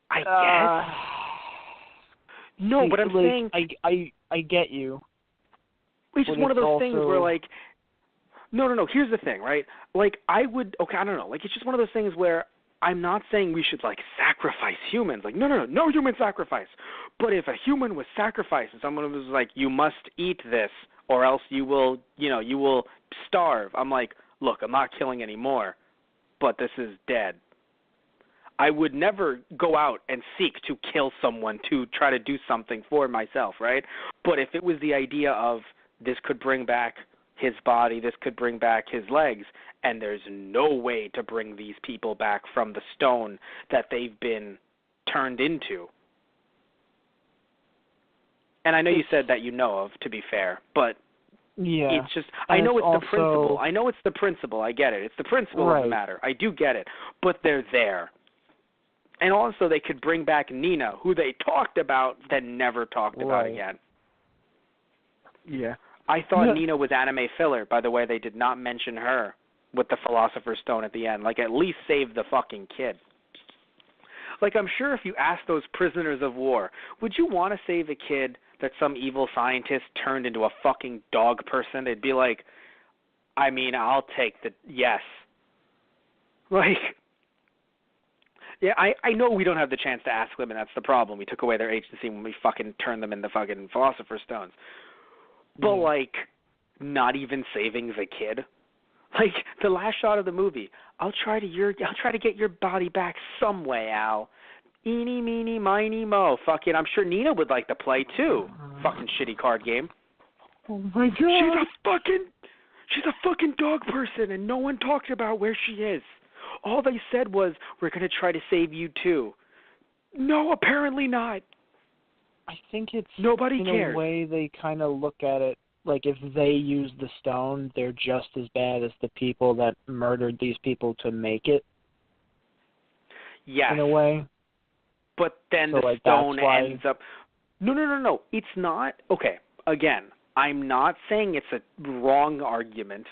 I guess. No, but I'm saying... I get you. It's just one of those things where, like... No. Here's the thing, right? Like, I don't know. Like, it's just one of those things where I'm not saying we should, like, sacrifice humans. Like, no human sacrifice. But if a human was sacrificed and someone was like, you must eat this or else you will starve. I'm like, look, I'm not killing anymore, but this is dead. I would never go out and seek to kill someone to try to do something for myself, right? But if it was the idea of this could bring back his body, this could bring back his legs, and there's no way to bring these people back from the stone that they've been turned into. And I know you said that you know of, to be fair, but it's just, I know it's the principle. I know it's the principle. I get it. It's the principle of the matter. I do get it. But they're there. And also they could bring back Nina, who they talked about, then never talked about again. Yeah. I thought Nina was anime filler. By the way, they did not mention her with the Philosopher's Stone at the end. Like, at least save the fucking kid. Like, I'm sure if you asked those prisoners of war, would you want to save a kid that some evil scientist turned into a fucking dog person? They'd be like, I mean, I'll take the yes. Like, yeah, I know we don't have the chance to ask them, and that's the problem. We took away their agency when we fucking turned them into fucking Philosopher's Stones. But, like, not even saving the kid. Like, the last shot of the movie, I'll try to get your body back some way, Al. Eeny, meeny, miny, mo. Fucking, I'm sure Nina would like to play, too. Fucking shitty card game. Oh, my God. She's a fucking dog person, and no one talked about where she is. All they said was, we're going to try to save you, too. No, apparently not. I think it's nobody in cares. A way they kind of look at it, like if they use the stone, they're just as bad as the people that murdered these people to make it. Yes. In a way. But then so, the stone ends up... No. It's not... Okay, again, I'm not saying it's a wrong argument,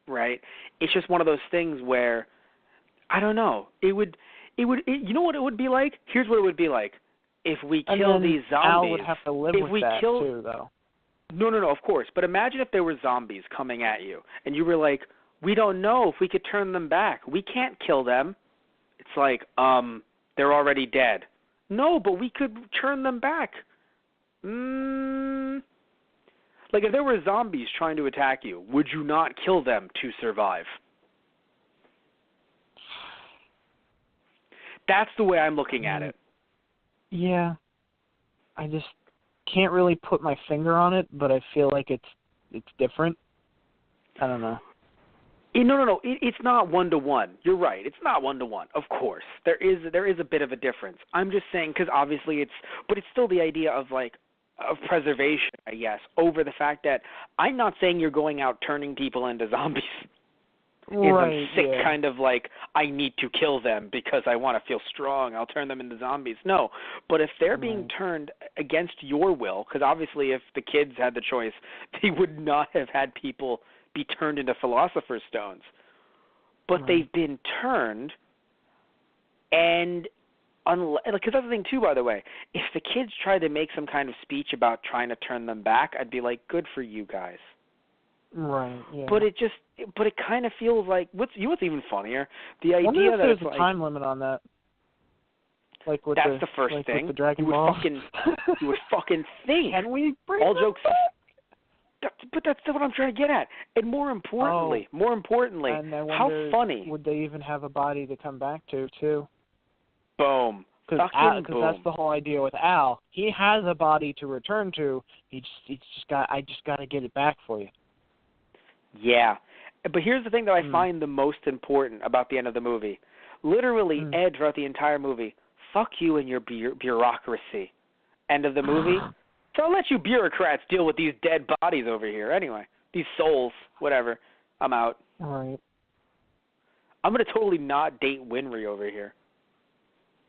right? It's just one of those things where, I don't know, you know what it would be like? Here's what it would be like. If we kill these zombies... Al would have to live with that, too, though. No, of course. But imagine if there were zombies coming at you, and you were like, we don't know if we could turn them back. We can't kill them. It's like, they're already dead. No, but we could turn them back. Like, if there were zombies trying to attack you, would you not kill them to survive? That's the way I'm looking at it. Yeah. I just can't really put my finger on it, but I feel like it's different. I don't know. No. It's not 1-to-1. You're right. It's not 1-to-1. Of course, there is a bit of a difference. I'm just saying because obviously but it's still the idea of of preservation, I guess, over the fact that I'm not saying you're going out turning people into zombies. Right, in some sick kind of I need to kill them because I want to feel strong. I'll turn them into zombies. No, but if they're being turned against your will, because obviously if the kids had the choice, they would not have had people be turned into Philosopher's Stones. But they've been turned, and because that's the thing too, by the way, if the kids tried to make some kind of speech about trying to turn them back, I'd be like, good for you guys. Right. Yeah. But it kind of feels like what's even funnier, the idea wonder if that there's it's a time limit on that. Like with that's the first thing. With the Dragon Ball. You would fucking think. Can we bring all jokes? But that's what I'm trying to get at. And more importantly, how funny would they even have a body to come back to too? Boom. Because that's the whole idea with Al. He has a body to return to. I just got to get it back for you. Yeah. But here's the thing that I find the most important about the end of the movie. Literally, Ed, throughout the entire movie, fuck you and your bureaucracy. End of the movie, So I'll let you bureaucrats deal with these dead bodies over here. Anyway, these souls, whatever. I'm out. All right. I'm going to totally not date Winry over here.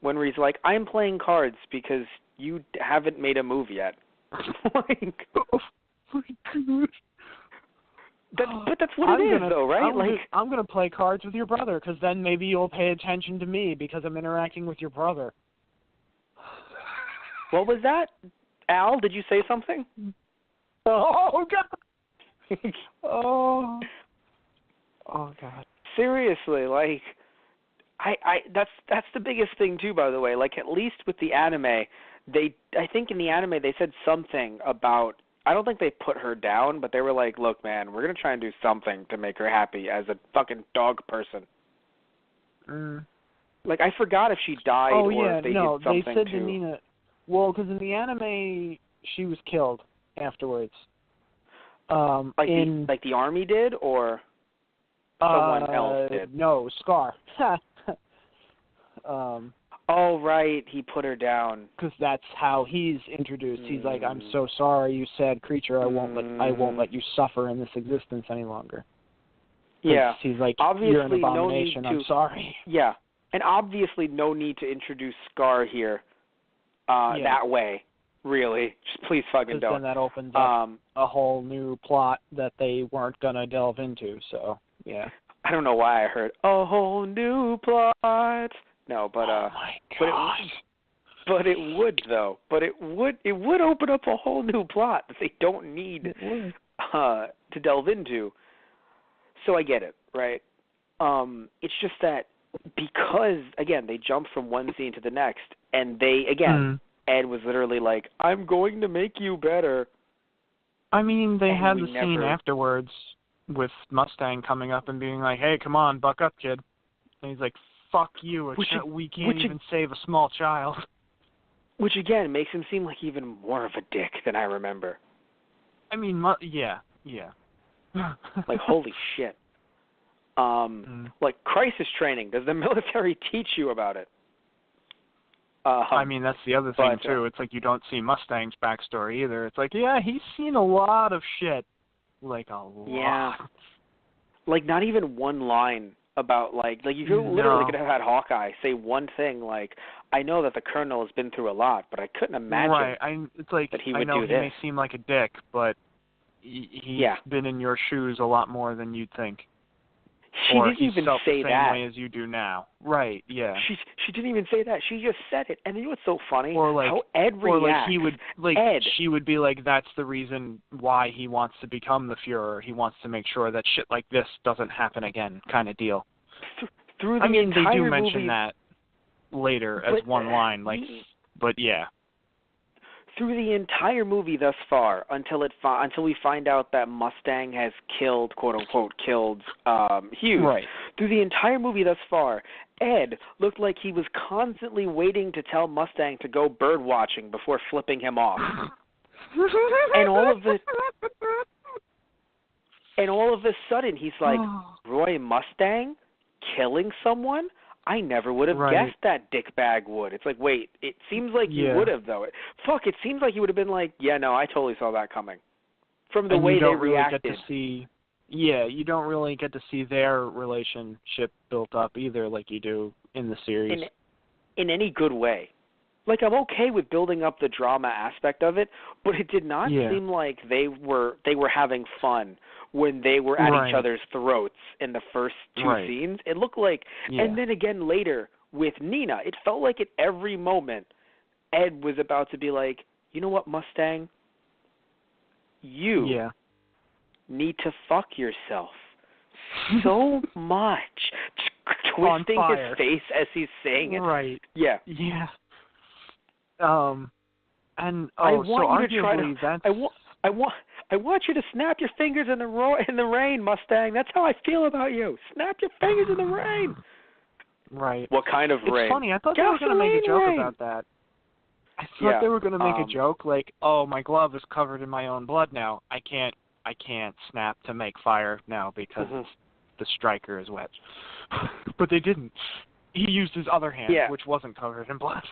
Winry's like, I'm playing cards because you haven't made a move yet. Like, but that's what it is, though, right? I'm gonna play cards with your brother, because then maybe you'll pay attention to me because I'm interacting with your brother. What was that? Al, did you say something? Oh God! Oh God! Seriously, like, that's the biggest thing too. By the way, like at least with the anime, I think in the anime they said something about. I don't think they put her down, but they were like, "Look, man, we're gonna try and do something to make her happy as a fucking dog person." Like I forgot if she died or if they did something they said to Nina. Well, because in the anime she was killed afterwards. Like the army did, or someone else did. No, Scar. Oh right, he put her down. Because that's how he's introduced. He's like, "I'm so sorry, you sad creature. I won't let you suffer in this existence any longer." Yeah. He's like, obviously, "You're an abomination. I'm sorry." Yeah, and obviously no need to introduce Scar here that way. Really, just please fucking don't. Then that opens up a whole new plot that they weren't gonna delve into. So yeah. I don't know why I heard a whole new plot. No, but oh my God. But it would though. But it would open up a whole new plot that they don't need to delve into. So I get it, right? It's just that because again they jump from one scene to the next, and they again Ed was literally like, "I'm going to make you better." I mean, they had the scene afterwards with Mustang coming up and being like, "Hey, come on, buck up, kid." And he's like, "Fuck you, we can't even save a small child." Which, again, makes him seem like even more of a dick than I remember. I mean, yeah. Like, holy shit. Like, crisis training. Does the military teach you about it? I mean, that's the other thing, too. It's like you don't see Mustang's backstory either. It's like, yeah, he's seen a lot of shit. Like, a lot. Yeah. Like, not even one line about, like you literally could have had Hawkeye say one thing, like, I know that the Colonel has been through a lot, but I couldn't imagine it's like, that he would I know do he this. may seem like a dick, but he's been in your shoes a lot more than you'd think. She didn't even say the that. same way as you do now. Right, yeah. She didn't even say that. She just said it. And you know what's so funny? Or like, how Ed reacts. Or like he would, like, Ed. she would be like, that's the reason why he wants to become the Fuhrer. He wants to make sure that shit like this doesn't happen again, kind of deal. Through the they do movie, mention that later as one line, like, but yeah. Through the entire movie thus far, until we find out that Mustang has killed, quote unquote, Hughes. Right. Through the entire movie thus far, Ed looked like he was constantly waiting to tell Mustang to go bird watching before flipping him off. And all of a sudden, he's like, Roy Mustang killing someone? I never would have guessed that dickbag would. It's like, wait, it seems like he would have, though. It seems like he would have been like, yeah, no, I totally saw that coming. From the way they reacted. You don't really get to see their relationship built up either like you do in the series. In any good way. Like, I'm okay with building up the drama aspect of it, but it did not seem like they were having fun when they were at each other's throats in the first two scenes. It looked like, and then again later with Nina, it felt like at every moment Ed was about to be like, you know what, Mustang? You need to fuck yourself so much. Twisting his face as he's saying it. Right. Yeah. Yeah. And I want you to try to. I want you to snap your fingers in the rain, Mustang. That's how I feel about you. Snap your fingers in the rain. Right. What kind of rain? It's funny. I thought they were going to make a joke about that. I thought they were going to make a joke like, "Oh, my glove is covered in my own blood now. I can't snap to make fire now because the striker is wet." But they didn't. He used his other hand, which wasn't covered in blood.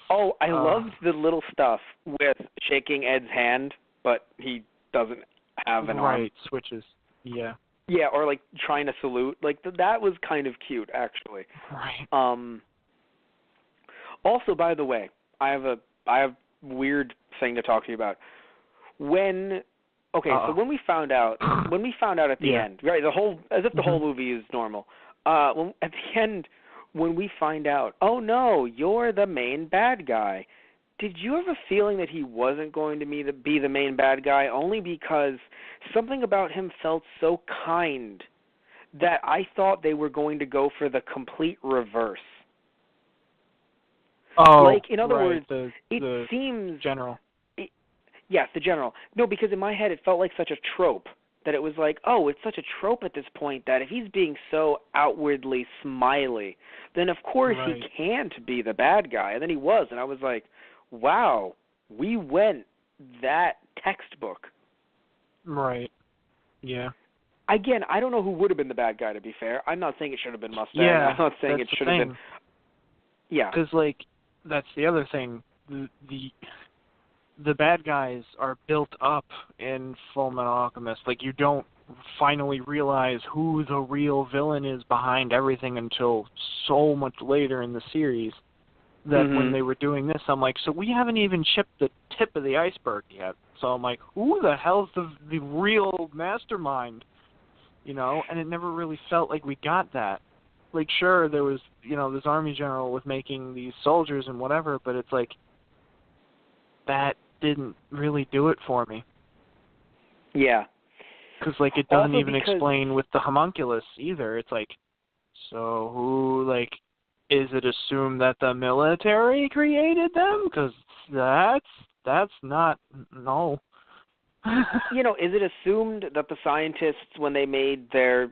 Oh, I loved the little stuff with shaking Ed's hand, but he doesn't have an arm. Right, switches. Yeah. Yeah, or like trying to salute. Like that was kind of cute, actually. Right. Also, by the way, I have weird thing to talk to you about. So when we found out at the end, right, as if the whole movie is normal. At the end, when we find out, oh no, you're the main bad guy. Did you have a feeling that he wasn't going to be the main bad guy, only because something about him felt so kind that I thought they were going to go for the complete reverse? Oh, like, in other right, words, the seems... general. Yes, the general. No, because in my head it felt like such a trope that it was like, oh, it's such a trope at this point that if he's being so outwardly smiley, then of course he can't be the bad guy. And then he was, and I was like, wow, we went that textbook. Right. Yeah. Again, I don't know who would have been the bad guy, to be fair. I'm not saying it should have been Mustang. Yeah, I'm not saying it should have been... Yeah. Because, like, that's the other thing. The bad guys are built up in Fullmetal Alchemist. Like, you don't finally realize who the real villain is behind everything until so much later in the series. That when they were doing this, I'm like, so we haven't even chipped the tip of the iceberg yet. So I'm like, who the hell's the real mastermind? You know, and it never really felt like we got that. Like, sure, there was, this army general was making these soldiers and whatever, but it's like, that didn't really do it for me. Yeah. Because, like, it doesn't Also even explain with the homunculus either. It's like, so who, like, is it assumed that the military created them? Because that's not, no. Is it assumed that the scientists, when they made their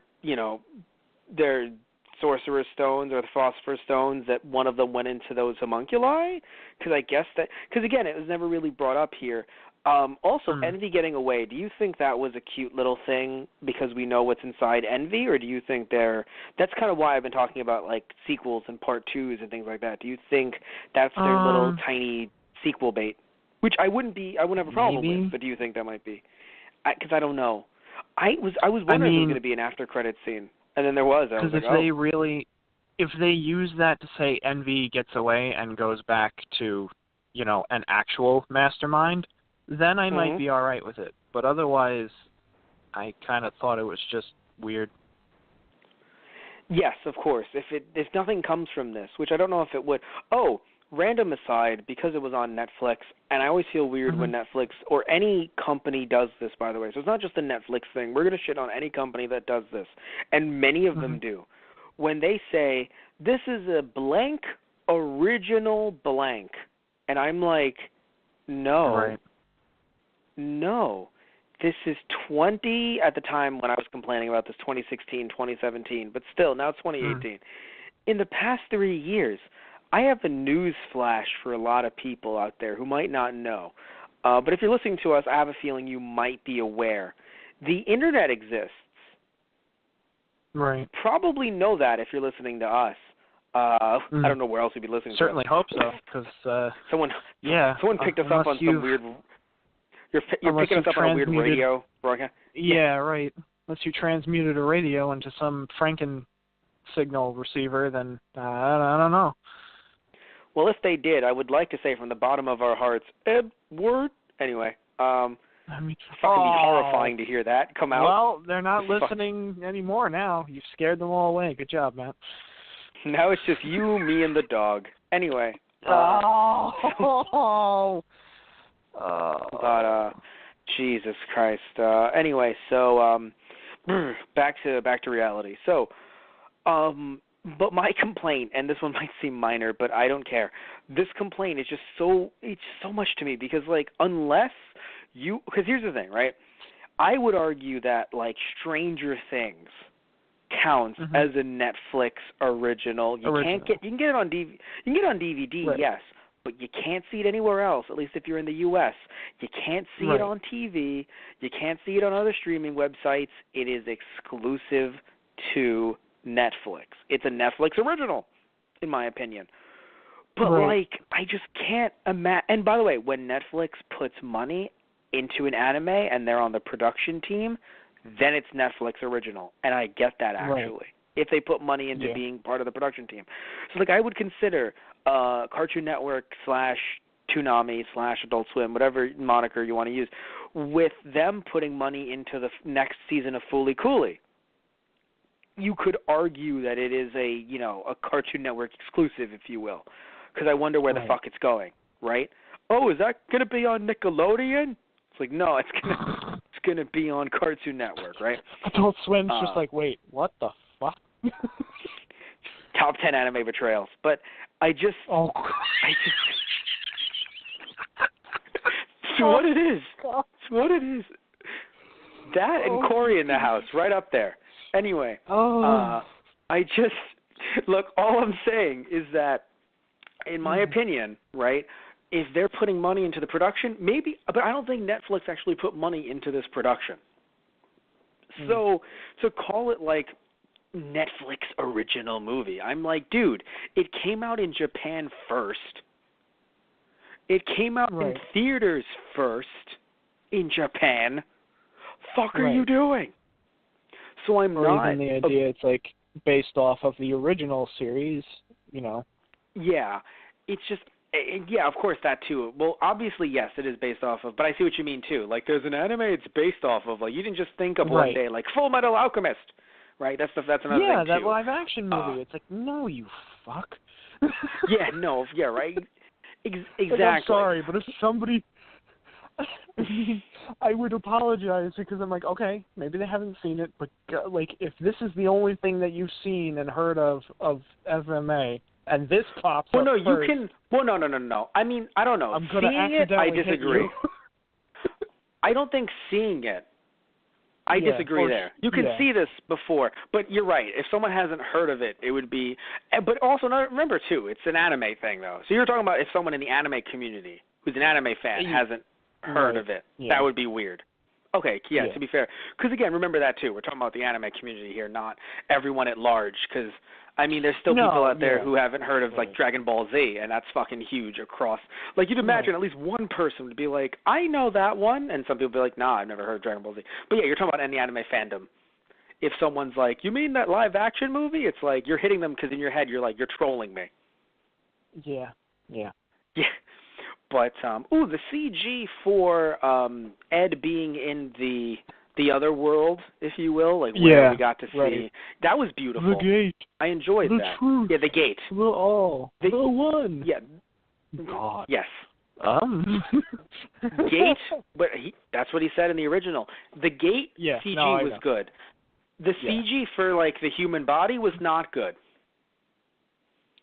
sorcerer's stones or the philosopher's stones, that one of them went into those homunculi? Because I guess because again, it was never really brought up here. Also, Envy getting away, do you think that was a cute little thing because we know what's inside Envy, or do you think that's kind of why I've been talking about, like, sequels and part 2s and things like that. Do you think that's their little tiny sequel bait? Which I wouldn't have a problem with, but do you think that might be? Because I don't know. I was wondering if there was going to be an after credits scene, and then there was. I was like, if they use that to say Envy gets away and goes back to, an actual mastermind, then I might be all right with it. But otherwise, I kind of thought it was just weird. Yes, of course. If nothing comes from this, which I don't know if it would. Oh, random aside, because it was on Netflix, and I always feel weird when Netflix or any company does this, by the way. So it's not just a Netflix thing. We're going to shit on any company that does this, and many of them do. When they say, this is a blank original blank, and I'm like, no. Right. No, this is 20, at the time when I was complaining about this, 2016, 2017, but still, now it's 2018. In the past 3 years, I have a news flash for a lot of people out there who might not know. But if you're listening to us, I have a feeling you might be aware. The Internet exists. Right. Probably know that if you're listening to us. I don't know where else you'd be listening Certainly to us. hope so, because, someone picked us up on some weird... You're picking us up on a weird radio broadcast? Yeah, right. Unless you transmuted a radio into some Franken signal receiver, then I don't know. Well, if they did, I would like to say from the bottom of our hearts, Edward. Anyway, fucking be horrifying to hear that come out. Well, they're not listening anymore now. You've scared them all away. Good job, Matt. Now it's just you, me, and the dog. Anyway. But Jesus Christ. Anyway, so back to reality. So, but my complaint, and this one might seem minor, but I don't care. This complaint is just it's so much to me because, like, because here's the thing, right? I would argue that, like, Stranger Things counts as a Netflix original. You can get it on DVD. You can get it on DVD, right. Yes. But you can't see it anywhere else, at least if you're in the U.S. You can't see it on TV. You can't see it on other streaming websites. It is exclusive to Netflix. It's a Netflix original, in my opinion. But, Right. like, I just can't imagine. And, by the way, when Netflix puts money into an anime and they're on the production team, then it's Netflix original. And I get that, actually. Right. If they put money into Yeah. being part of the production team. So, like, I would consider Cartoon Network / Toonami / Adult Swim, whatever moniker you want to use, with them putting money into the next season of Fooly Cooly. You could argue that it is a Cartoon Network exclusive, if you will, because I wonder where the Right. fuck it's going, right? Oh, is that going to be on Nickelodeon? It's like, no, it's gonna be on Cartoon Network, right? Adult Swim's just like, wait, what the fuck? Top 10 anime betrayals. But it's what it is. It's what it is. That and Corey in the house, right up there. Anyway, I just, look, all I'm saying is that, in my opinion, right, if they're putting money into the production, maybe, but I don't think Netflix actually put money into this production. So to call it like Netflix original movie, I'm like, dude, it came out in Japan first. It came out in theaters first in Japan. Fuck are you doing? So I'm not. Even the idea it's like based off of the original series, Yeah, it's just. Yeah, of course, that too. Well, obviously, yes, it is based off of, but I see what you mean, too. Like, there's an anime it's based off of. Like, you didn't just think of one day, like, Fullmetal Alchemist, right? That's another thing, too. Yeah, that live-action movie. It's like, no, you fuck. Right? Exactly. Like, I'm sorry, but if somebody... I would apologize because I'm like, okay, maybe they haven't seen it, but, like, if this is the only thing that you've seen and heard of FMA... And this pops up no, first. you can... Well, no. I mean, I don't know. I'm gonna seeing it, I disagree. I don't think seeing it. I disagree there. You can see this before, but you're right. If someone hasn't heard of it, it would be... But also, remember, too, it's an anime thing, though. So you're talking about if someone in the anime community who's an anime fan hasn't heard of it. That would be weird. Okay, to be fair. Because, again, remember that, too. We're talking about the anime community here, not everyone at large, because... I mean, there's still people out there who haven't heard of, like, Dragon Ball Z, and that's fucking huge across. Like, you'd imagine at least one person would be like, I know that one, and some people would be like, nah, I've never heard of Dragon Ball Z. But, yeah, you're talking about in the anime fandom. If someone's like, you mean that live-action movie? It's like you're hitting them because in your head you're like, you're trolling me. Yeah. But, the CG for Ed being in the other world, if you will, like where we got to see. That was beautiful. The gate. I enjoyed that. Truth. Yeah, the gate. The one. Yeah. God. Yes. Gate, but that's what he said in the original. The gate CG was good. The CG for, like, the human body was not good.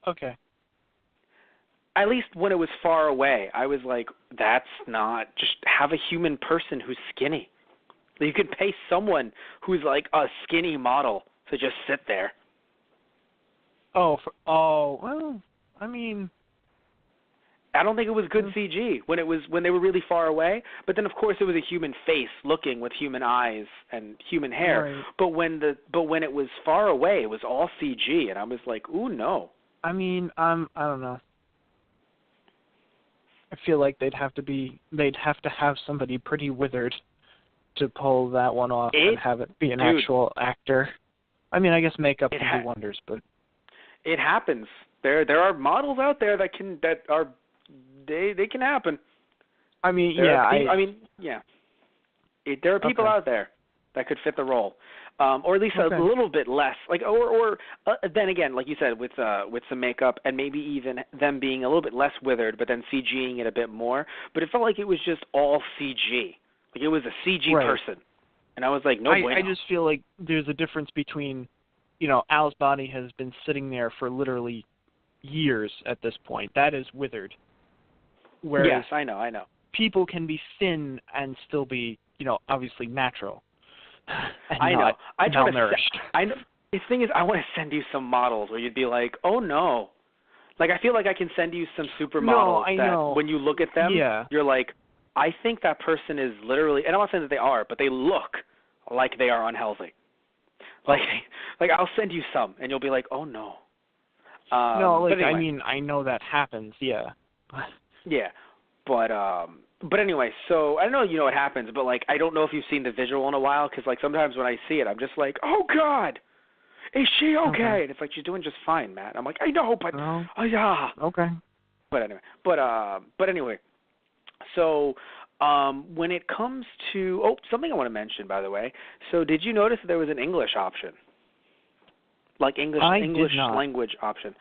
Okay. At least when it was far away, I was like, that's not... Just have a human person who's skinny. You could pay someone who's like a skinny model to just sit there. Well, I mean, I don't think it was good CG when they were really far away. But then, of course, it was a human face looking with human eyes and human hair. Right. But when it was far away, it was all CG, and I was like, ooh, no. I mean, I don't know. I feel like they'd have to have somebody pretty withered to pull that one off and have it be an actual actor. I mean, I guess makeup can do wonders, but it happens. There are models out there that can happen. I mean, there are people out there that could fit the role, or at least a little bit less. Like, or then again, like you said, with some makeup and maybe even them being a little bit less withered, but then CGing it a bit more. But it felt like it was just all CG. Like, it was a CG person. And I was like, no bueno. I just feel like there's a difference between, Al's body has been sitting there for literally years at this point. That is withered. Whereas yes, I know. People can be thin and still be, obviously natural. And I know. malnourished. The thing is, I want to send you some models where you'd be like, oh, no. Like, I feel like I can send you some supermodels that when you look at them, you're like, I think that person is literally, and I'm not saying that they are, but they look like they are unhealthy. Like I'll send you some, and you'll be like, oh no. No, like, anyway. I mean, I know that happens, yeah. Yeah, but anyway, so I don't know, what happens, but like I don't know if you've seen the visual in a while, because like sometimes when I see it, I'm just like, oh God, is she okay? And it's like, she's doing just fine, Matt. I'm like, I know, but oh yeah. Okay. But anyway, so when it comes to something I want to mention, by the way. So did you notice that there was an English option, like English language option?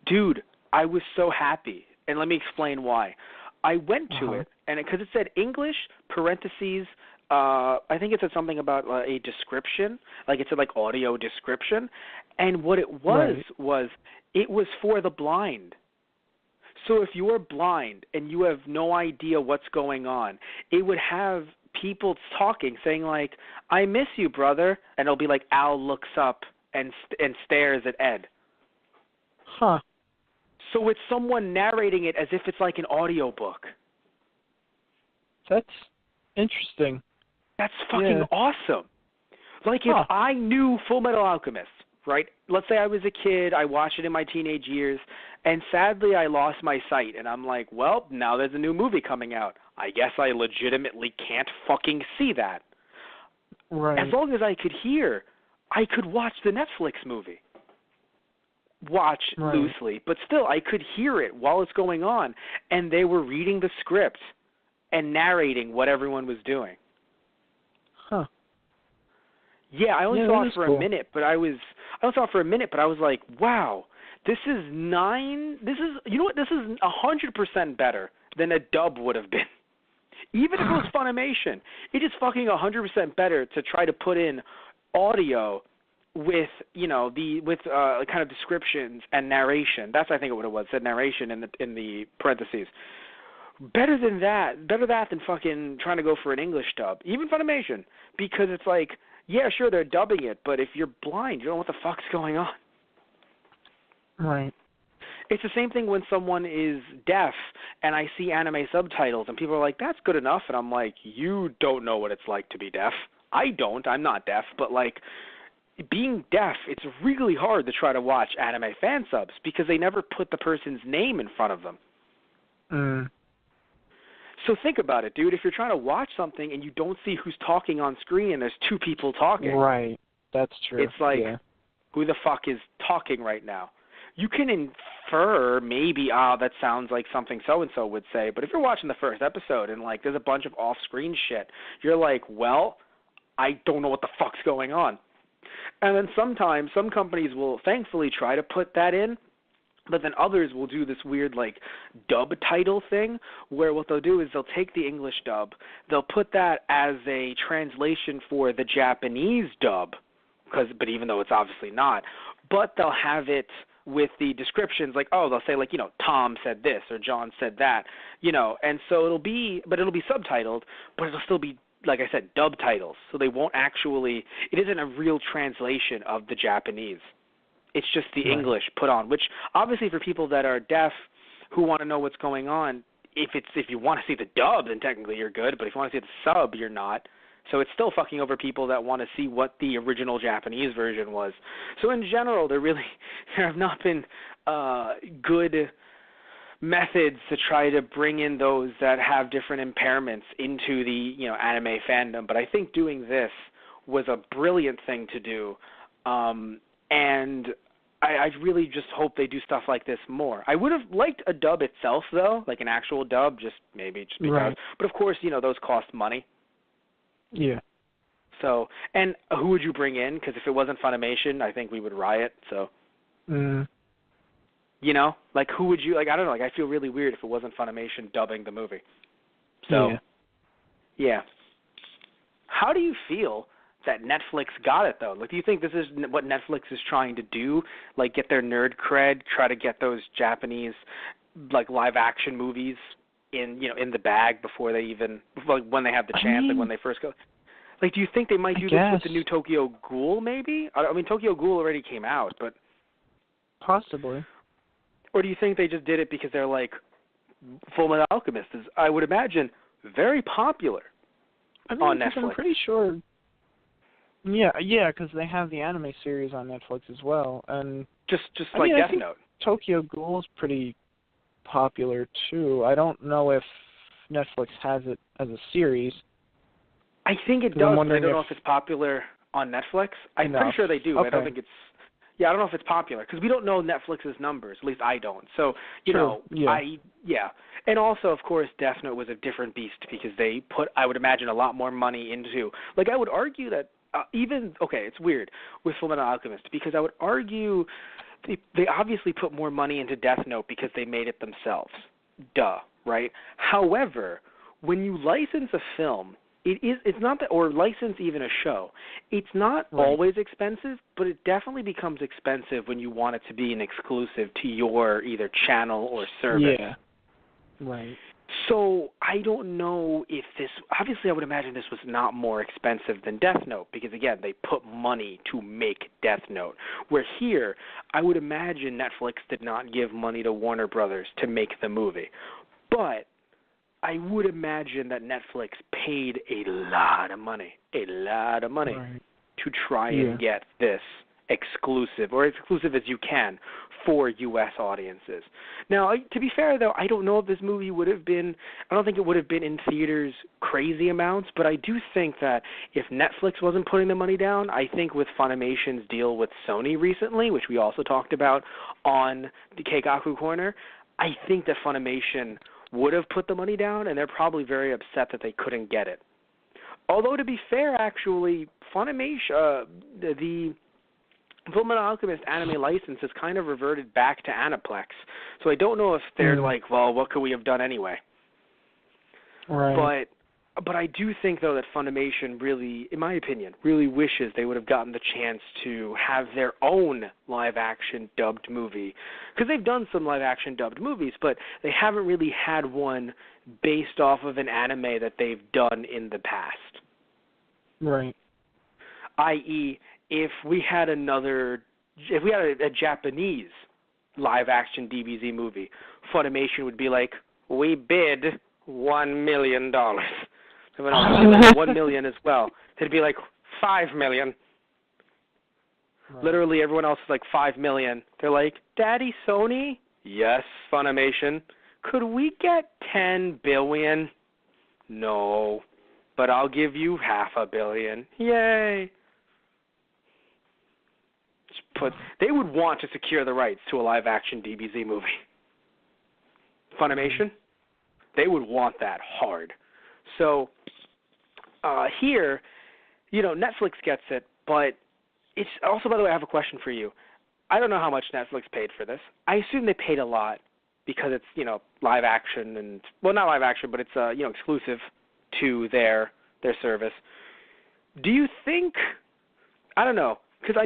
Dude, I was so happy, and let me explain why. I went to it, and because it said English parentheses. I think it said something about a description, like it said like audio description, and what it was it was for the blind. So if you're blind and you have no idea what's going on, it would have people talking, saying like, "I miss you, brother," and it'll be like Al looks up and stares at Ed. Huh. So it's someone narrating it as if it's like an audiobook. That's interesting. That's fucking awesome. Like if I knew Fullmetal Alchemist, right? Let's say I was a kid, I watched it in my teenage years, and sadly I lost my sight, and I'm like, well, now there's a new movie coming out. I guess I legitimately can't fucking see that. Right. As long as I could hear, I could watch the Netflix movie. Watch loosely, but still I could hear it while it's going on, and they were reading the script and narrating what everyone was doing. Huh. Yeah, I only saw it for a minute, but I was like, wow, this is you know what, this is 100% better than a dub would have been. Even if it was Funimation, it is fucking 100% better to try to put in audio with, kind of descriptions and narration. That's, I think, what it was, said narration in the parentheses. Better that than fucking trying to go for an English dub, even Funimation, because it's like, yeah, sure, they're dubbing it, but if you're blind, you don't know what the fuck's going on. Right. It's the same thing when someone is deaf and I see anime subtitles and people are like, that's good enough, and I'm like, you don't know what it's like to be deaf. I'm not deaf, but like, being deaf, it's really hard to try to watch anime fan subs because they never put the person's name in front of them. So think about it, dude. If you're trying to watch something and you don't see who's talking on screen and there's two people talking. Right. That's true. It's like, who the fuck is talking right now? You can infer maybe, that sounds like something so-and-so would say. But if you're watching the first episode and, like, there's a bunch of off-screen shit, you're like, well, I don't know what the fuck's going on. And then sometimes some companies will thankfully try to put that in, but then others will do this weird, like, dub title thing where what they'll do is they'll take the English dub, they'll put that as a translation for the Japanese dub, but even though it's obviously not, but they'll have it with the descriptions, like, they'll say, like, Tom said this or John said that, and so it'll be subtitled, but it'll still be, like I said, dub titles, so they won't actually, it isn't a real translation of the Japanese. It's just the English put on, which obviously for people that are deaf who want to know what's going on, if you want to see the dub, then technically you're good, but if you want to see the sub, you're not. So it's still fucking over people that want to see what the original Japanese version was. So in general, there have not been good methods to try to bring in those that have different impairments into the anime fandom. But I think doing this was a brilliant thing to do, and I really just hope they do stuff like this more. I would have liked a dub itself, though, like an actual dub, just because. Right. But of course, those cost money. Yeah. So, and who would you bring in? Because if it wasn't Funimation, I think we would riot. So, like who would you, like, I don't know, like I feel really weird if it wasn't Funimation dubbing the movie. So, yeah. How do you feel that Netflix got it, though? Like, do you think this is what Netflix is trying to do? Like, get their nerd cred, try to get those Japanese, like, live-action movies in the bag before they even, like, when they have the chance, like, when they first go? Like, do you think they might do this with the new Tokyo Ghoul, maybe? I mean, Tokyo Ghoul already came out, but... Possibly. Or do you think they just did it because they're like, Fullmetal Alchemist is, I would imagine, very popular on Netflix? I'm pretty sure Yeah, because they have the anime series on Netflix as well, and Just I like mean, I Death think Note. Tokyo Ghoul is pretty popular too. I don't know if Netflix has it as a series. I think it 'Cause does, I'm but I wondering don't know if if it's popular on Netflix. I'm pretty enough. sure they do, but I don't Okay. think it's. Yeah, I don't know if it's popular because we don't know Netflix's numbers. At least I don't. So True. Yeah. And also of course Death Note was a different beast because they put, I would imagine, a lot more money into. Like I would argue that it's weird with Fullmetal Alchemist because I would argue they obviously put more money into Death Note because they made it themselves. Duh, right? However, when you license a film, it's not that, or license even a show, it's not Right. always expensive, but it definitely becomes expensive when you want it to be an exclusive to your either channel or service. Yeah. Right. So I don't know if this, obviously I would imagine this was not more expensive than Death Note because, again, they put money to make Death Note. Where here, I would imagine Netflix did not give money to Warner Brothers to make the movie. But I would imagine that Netflix paid a lot of money Right. to try and get this exclusive, or as exclusive as you can, for U.S. audiences. Now, to be fair, though, I don't know if this movie would have been, I don't think it would have been in theaters crazy amounts, but I do think that if Netflix wasn't putting the money down, I think with Funimation's deal with Sony recently, which we also talked about on the Keikaku Corner, I think that Funimation would have put the money down, and they're probably very upset that they couldn't get it. Although, to be fair, actually, Funimation, the Fullmetal Alchemist anime license has kind of reverted back to Aniplex. So I don't know if they're like, well, what could we have done anyway? Right. But I do think, though, that Funimation really, in my opinion, really wishes they would have gotten the chance to have their own live-action dubbed movie. Because they've done some live-action dubbed movies, but they haven't really had one based off of an anime that they've done in the past. Right. I.e., if we had a Japanese live-action DBZ movie, Funimation would be like, we bid $1 million. So when I was like $1 million as well, they'd be like $5 million. Right. Literally, everyone else is like $5 million. They're like, Daddy Sony? Yes, Funimation. Could we get $10 billion? No, but I'll give you $500 million. Yay! They would want to secure the rights to a live-action DBZ movie. Funimation, they would want that hard. So here, Netflix gets it, but it's also, by the way, I have a question for you. I don't know how much Netflix paid for this. I assume they paid a lot because it's, live action and, well, not live action, but it's, exclusive to their service. Do you think, I don't know, because,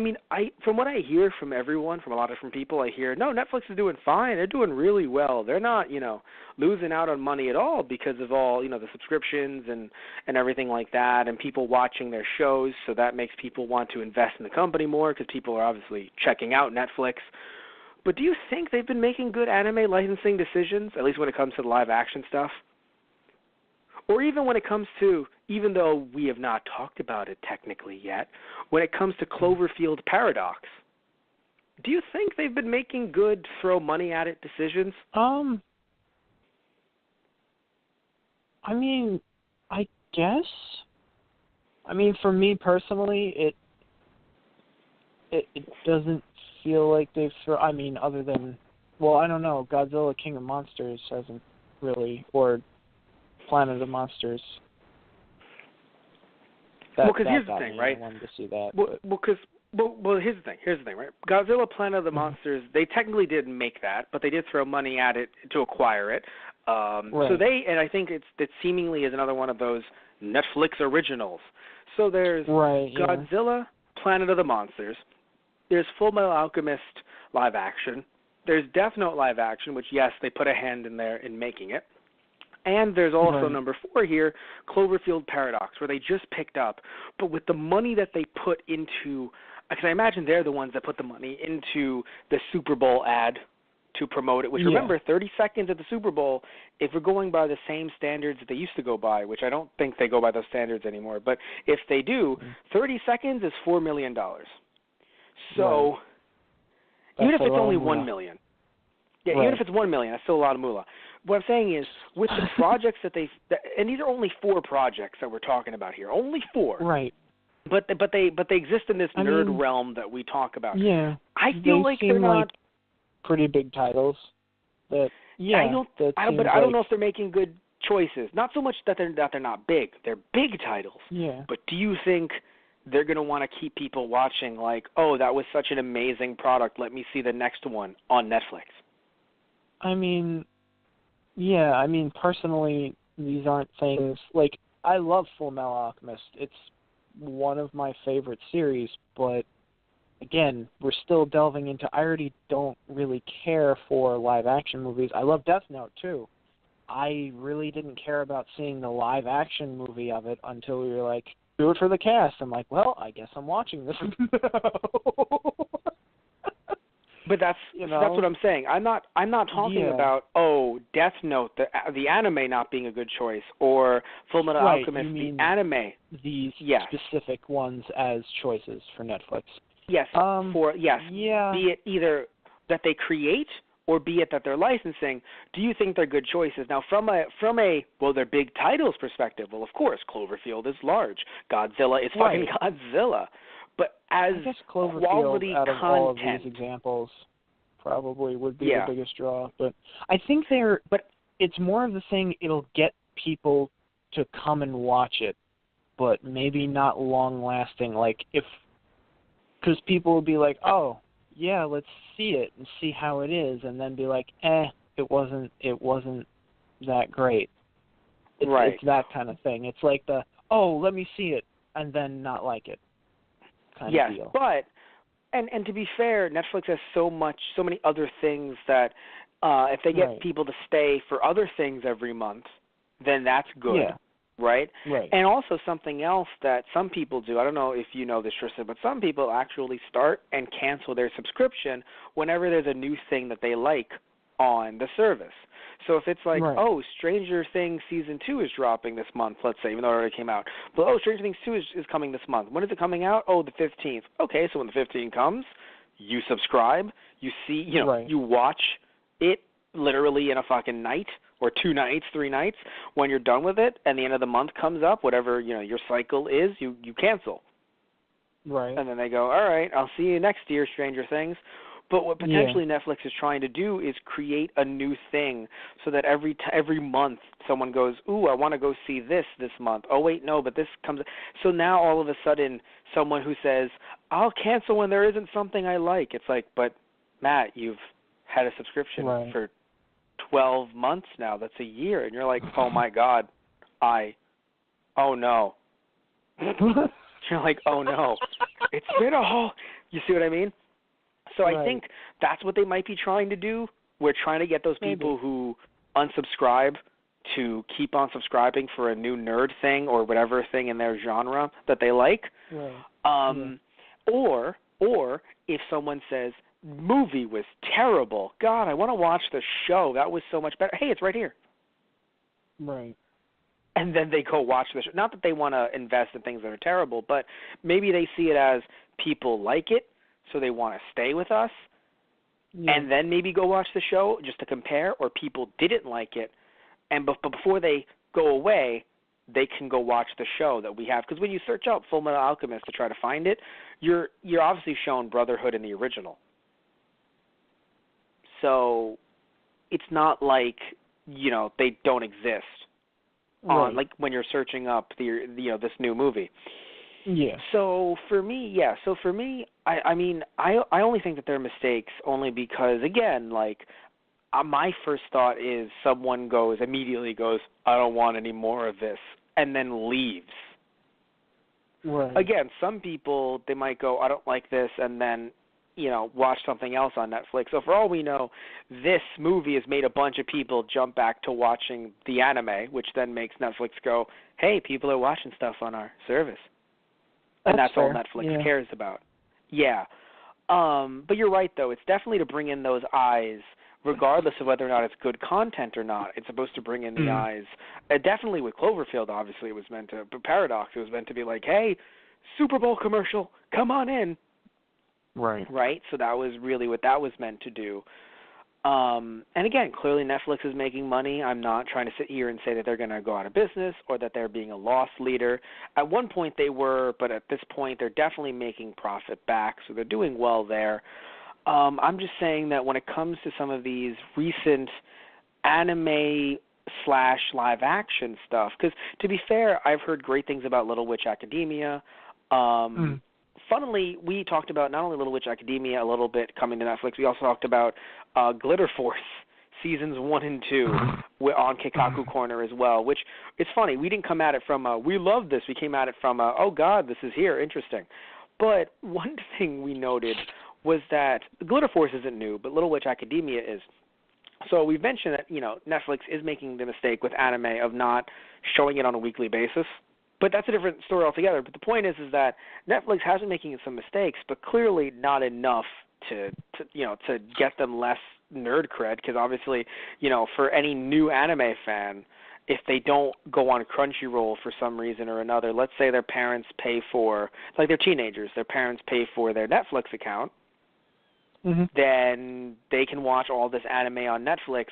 from what I hear from everyone, from a lot of different people, I hear, no, Netflix is doing fine. They're doing really well. They're not, losing out on money at all because of all, the subscriptions and everything like that, and people watching their shows, so that makes people want to invest in the company more because people are obviously checking out Netflix. But do you think they've been making good anime licensing decisions, at least when it comes to the live-action stuff? Or even when it comes to, even though we have not talked about it technically yet, when it comes to Cloverfield Paradox, do you think they've been making good throw money at it decisions? I guess. For me personally, it doesn't feel like they've other than, well, I don't know, Godzilla King of Monsters hasn't really, or Planet of the Monsters. Because here's the thing, right? I wanted to see that. Well, here's the thing, right? Godzilla Planet of the Monsters, they technically didn't make that, but they did throw money at it to acquire it. Right. So and I think it seemingly is another one of those Netflix originals. So there's Godzilla Planet of the Monsters. There's Fullmetal Alchemist live action. There's Death Note live action, which, yes, they put a hand in there in making it. And there's also number 4 here, Cloverfield Paradox, where they just picked up. But with the money that they put into, because I imagine they're the ones that put the money into the Super Bowl ad to promote it, which Yeah. remember, 30 seconds at the Super Bowl, if we're going by the same standards that they used to go by, which I don't think they go by those standards anymore, but if they do, 30 seconds is $4 million. So even if it's only $1 million. Yeah, right. even if it's $1 million, that's still a lot of moolah. What I'm saying is, with the projects and these are only 4 projects that we're talking about here, only 4. Right. But they exist in this nerd realm that we talk about. Yeah. I feel like they're not like pretty big titles. But yeah, I don't know if they're making good choices. Not so much that they're not big. They're big titles. Yeah. But do you think they're going to want to keep people watching like, oh, that was such an amazing product, let me see the next one on Netflix? I mean, yeah, personally, these aren't things, like, I love Fullmetal Alchemist. It's one of my favorite series, but, again, we're still delving into, I already don't really care for live-action movies. I love Death Note, too. I really didn't care about seeing the live-action movie of it until we were like, do it for the cast. I'm like, well, I guess I'm watching this now. But that's what I'm saying. I'm not talking about Death Note, the anime not being a good choice, or Fullmetal Alchemist, the anime. These specific ones as choices for Netflix. Yes. Yeah. Be it either that they create or be it that they're licensing. Do you think they're good choices? Now, from a they're big titles perspective. Well, of course, Cloverfield is large. Godzilla is fucking Godzilla. But as I guess Cloverfield, quality out of content, all of these examples, probably would be the biggest draw. But I think it's more of the thing, it'll get people to come and watch it, but maybe not long-lasting. Like, because people will be like, oh, yeah, let's see it and see how it is, and then be like, it wasn't that great. It's that kind of thing. It's like let me see it, and then not like it kind of deal. But and to be fair, Netflix has so many other things that if they get people to stay for other things every month, then that's good. Yeah. Right? Right. And also something else that some people do, I don't know if you know this, Tristan, but some people actually start and cancel their subscription whenever there's a new thing that they like on the service. So if it's like, Stranger Things Season 2 is dropping this month, let's say, even though it already came out. But, Stranger Things 2 is coming this month. When is it coming out? Oh, the 15th. Okay, so when the 15th comes, you subscribe, you see, you watch it literally in a fucking night or 2 nights, 3 nights. When you're done with it and the end of the month comes up, whatever, your cycle is, you cancel. Right. And then they go, all right, I'll see you next year, Stranger Things. But what potentially Netflix is trying to do is create a new thing so that every month someone goes, ooh, I want to go see this month. Oh, wait, no, but this comes. So now all of a sudden someone who says, I'll cancel when there isn't something I like. It's like, but Matt, you've had a subscription for 12 months now. That's a year. And you're like, oh, my God, oh, no. You're like, oh, no. It's been a whole, you see what I mean? So I think that's what they might be trying to do. We're trying to get those people who unsubscribe to keep on subscribing for a new nerd thing or whatever thing in their genre that they like. Right. Or if someone says, movie was terrible. God, I want to watch the show. That was so much better. Hey, it's right here. Right. And then they go watch the show. Not that they want to invest in things that are terrible, but maybe they see it as people like it, so they want to stay with us, and then maybe go watch the show just to compare, or people didn't like it, and but before they go away, they can go watch the show that we have. Because when you search up Fullmetal Alchemist to try to find it, you're obviously shown Brotherhood in the original. So it's not like, they don't exist on, like when you're searching up this new movie. Yeah. So for me, I mean, I only think that they're mistakes only because, again, like, my first thought is someone immediately goes, I don't want any more of this, and then leaves. Right. Again, some people, they might go, I don't like this, and then, watch something else on Netflix. So for all we know, this movie has made a bunch of people jump back to watching the anime, which then makes Netflix go, hey, people are watching stuff on our service. And that's all Netflix cares about. Yeah. But you're right, though. It's definitely to bring in those eyes regardless of whether or not it's good content or not. It's supposed to bring in the eyes. Definitely with Cloverfield, obviously, it was meant to, but Paradox, it was meant to be like, hey, Super Bowl commercial, come on in. Right. Right? So that was really what that was meant to do. And again, clearly Netflix is making money. I'm not trying to sit here and say that they're going to go out of business or that they're being a loss leader. At one point they were, but at this point they're definitely making profit back, so they're doing well there. I'm just saying that when it comes to some of these recent anime/live action stuff, because to be fair, I've heard great things about Little Witch Academia. Funnily, we talked about not only Little Witch Academia a little bit coming to Netflix, we also talked about Glitter Force seasons 1 and 2 on Keikaku Corner as well, which it's funny. We didn't come at it from we love this. We came at it from oh, God, this is here. Interesting. But one thing we noted was that Glitter Force isn't new, but Little Witch Academia is. So we mentioned that, Netflix is making the mistake with anime of not showing it on a weekly basis. But that's a different story altogether. But the point is that Netflix has been making some mistakes, but clearly not enough to get them less nerd cred. Because obviously, for any new anime fan, if they don't go on Crunchyroll for some reason or another, let's say their parents pay for, like they're teenagers, their parents pay for their Netflix account, then they can watch all this anime on Netflix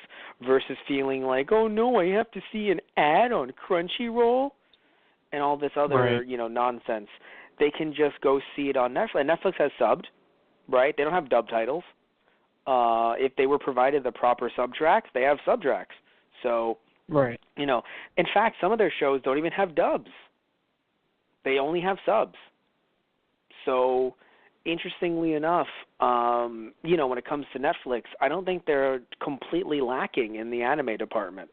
versus feeling like, oh no, I have to see an ad on Crunchyroll and all this other, nonsense. They can just go see it on Netflix. Netflix has subbed, right? They don't have dub titles. If they were provided the proper subtracks, they have subtracks. So, right. In fact, some of their shows don't even have dubs. They only have subs. So, interestingly enough, when it comes to Netflix, I don't think they're completely lacking in the anime department.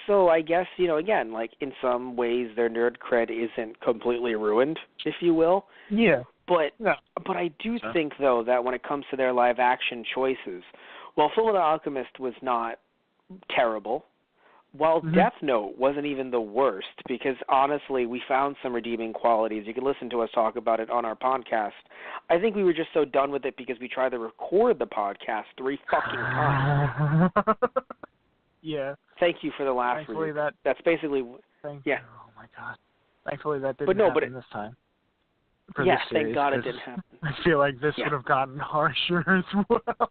So I guess, again, like in some ways their nerd cred isn't completely ruined, if you will. Yeah. But I do think, though, that when it comes to their live action choices, while Fullmetal Alchemist was not terrible, while Death Note wasn't even the worst, because honestly we found some redeeming qualities. You can listen to us talk about it on our podcast. I think we were just so done with it because we tried to record the podcast 3 fucking times. Yeah. Thank you for the laugh. Thankfully that's basically. Yeah. Oh my God. Thankfully that didn't happen this time. Yes, thank God it didn't happen. I feel like this would have gotten harsher as well.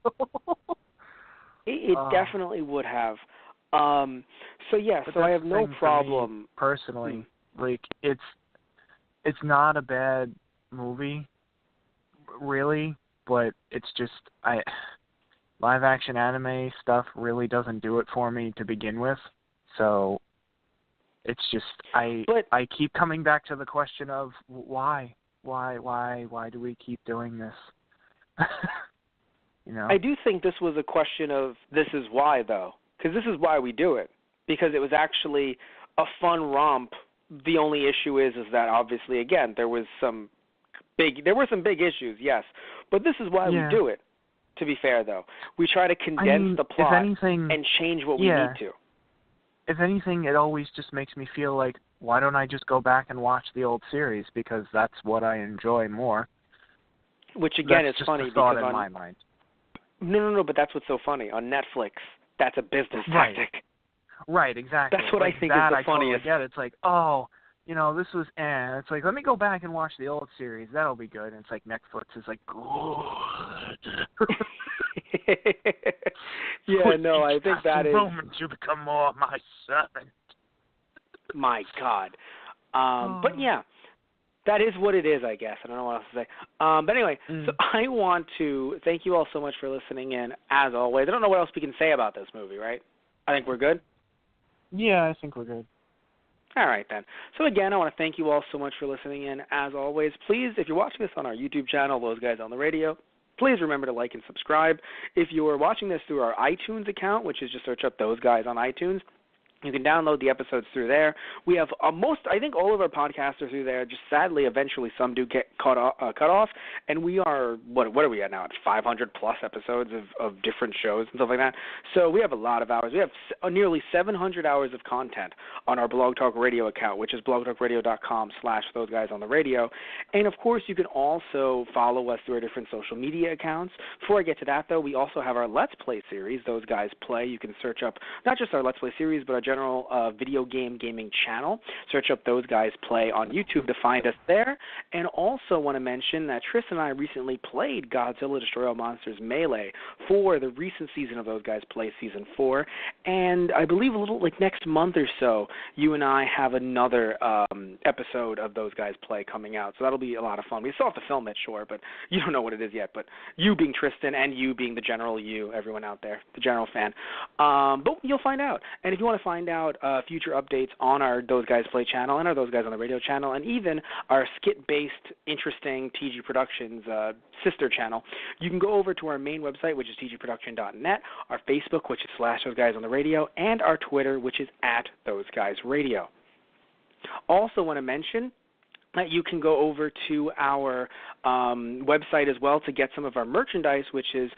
It definitely would have. So I have no problem. Me, personally, like it's not a bad movie, really, but it's just live action anime stuff really doesn't do it for me to begin with. So it's just I keep coming back to the question of why do we keep doing this? I do think this was a question of this is why, though, because this is why we do it, because it was actually a fun romp. The only issue is that obviously, again, there were some big issues, yes, but this is why we do it. To be fair, though, we try to condense the plot and change what we need to. If anything, it always just makes me feel like, why don't I just go back and watch the old series, because that's what I enjoy more. Which again is funny because in my mind. No, but that's what's so funny. On Netflix, that's a business tactic. Right, exactly. That's what I think is the funniest. Totally get it. It's like, this was It's like, let me go back and watch the old series. That'll be good. And it's like Netflix is like, good. Yeah, no, I think that is. Moment you become more my servant. My God. But yeah, that is what it is, I guess. I don't know what else to say. But anyway, so I want to thank you all so much for listening in, as always. I don't know what else we can say about this movie, right? I think we're good? Yeah, I think we're good. All right, then. So, again, I want to thank you all so much for listening in. As always, please, if you're watching this on our YouTube channel, Those Guys on the Radio, please remember to like and subscribe. If you are watching this through our iTunes account, which is just search up Those Guys on iTunes, You can download the episodes through there. We have I think all of our podcasts are through there. Just sadly, eventually some do get cut off, and we are, what are we at now? At 500 plus episodes of different shows and stuff like that. So we have a lot of hours. We have nearly 700 hours of content on our Blog Talk Radio account, which is blogtalkradio.com/thoseguysonthe-radio. And of course, you can also follow us through our different social media accounts. Before I get to that, though, we also have our Let's Play series, Those Guys Play. You can search up not just our Let's Play series, but our general video gaming channel. Search up Those Guys Play on YouTube to find us there. And also want to mention that Tris and I recently played Godzilla Destroy All Monsters Melee for the recent season of Those Guys Play, Season 4. And I believe a little like next month or so, you and I have another episode of Those Guys Play coming out. So that'll be a lot of fun. We still have to film it, sure, but you don't know what it is yet. But you being Tristan and you being the general you, everyone out there, the general fan. But you'll find out. And if you want to find out future updates on our Those Guys Play channel and our Those Guys on the Radio channel, and even our skit-based, interesting TG Productions sister channel, you can go over to our main website, which is tgproduction.net, our Facebook, which is /Those Guys on the Radio, and our Twitter, which is @ThoseGuysRadio. Also want to mention that you can go over to our website as well to get some of our merchandise, which is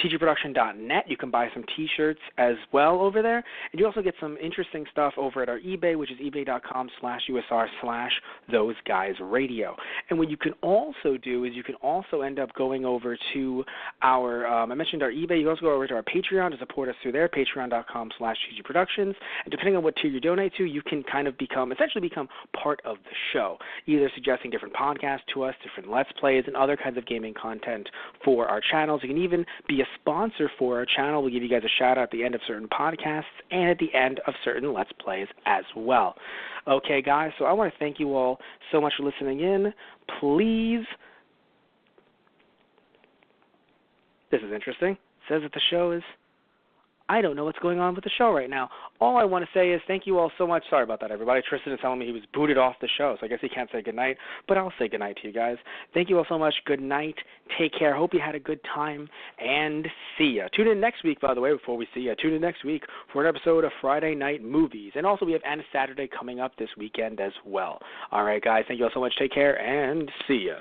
tgproduction.net. You can buy some T-shirts as well over there. And you also get some interesting stuff over at our eBay, which is ebay.com/USR/ThoseGuysRadio. And what you can also do is you can also end up going over to our, I mentioned our eBay, you can also go over to our Patreon to support us through there, patreon.com/TGProductions. And depending on what tier you donate to, you can kind of essentially become part of the show, either suggesting different podcasts to us, different Let's Plays, and other kinds of gaming content for our channels. You can even be a sponsor for our channel. We'll give you guys a shout out at the end of certain podcasts and at the end of certain Let's Plays as well. Okay, guys, so I want to thank you all so much for listening in. Please, this is interesting. It says that the show is, I don't know what's going on with the show right now. All I want to say is thank you all so much. Sorry about that, everybody. Tristan is telling me he was booted off the show, so I guess he can't say goodnight, but I'll say goodnight to you guys. Thank you all so much. Good night. Take care. Hope you had a good time, and see ya. Tune in next week, by the way, before we see ya. Tune in next week for an episode of Friday Night Movies. And also we have Anna Saturday coming up this weekend as well. All right, guys. Thank you all so much. Take care, and see ya.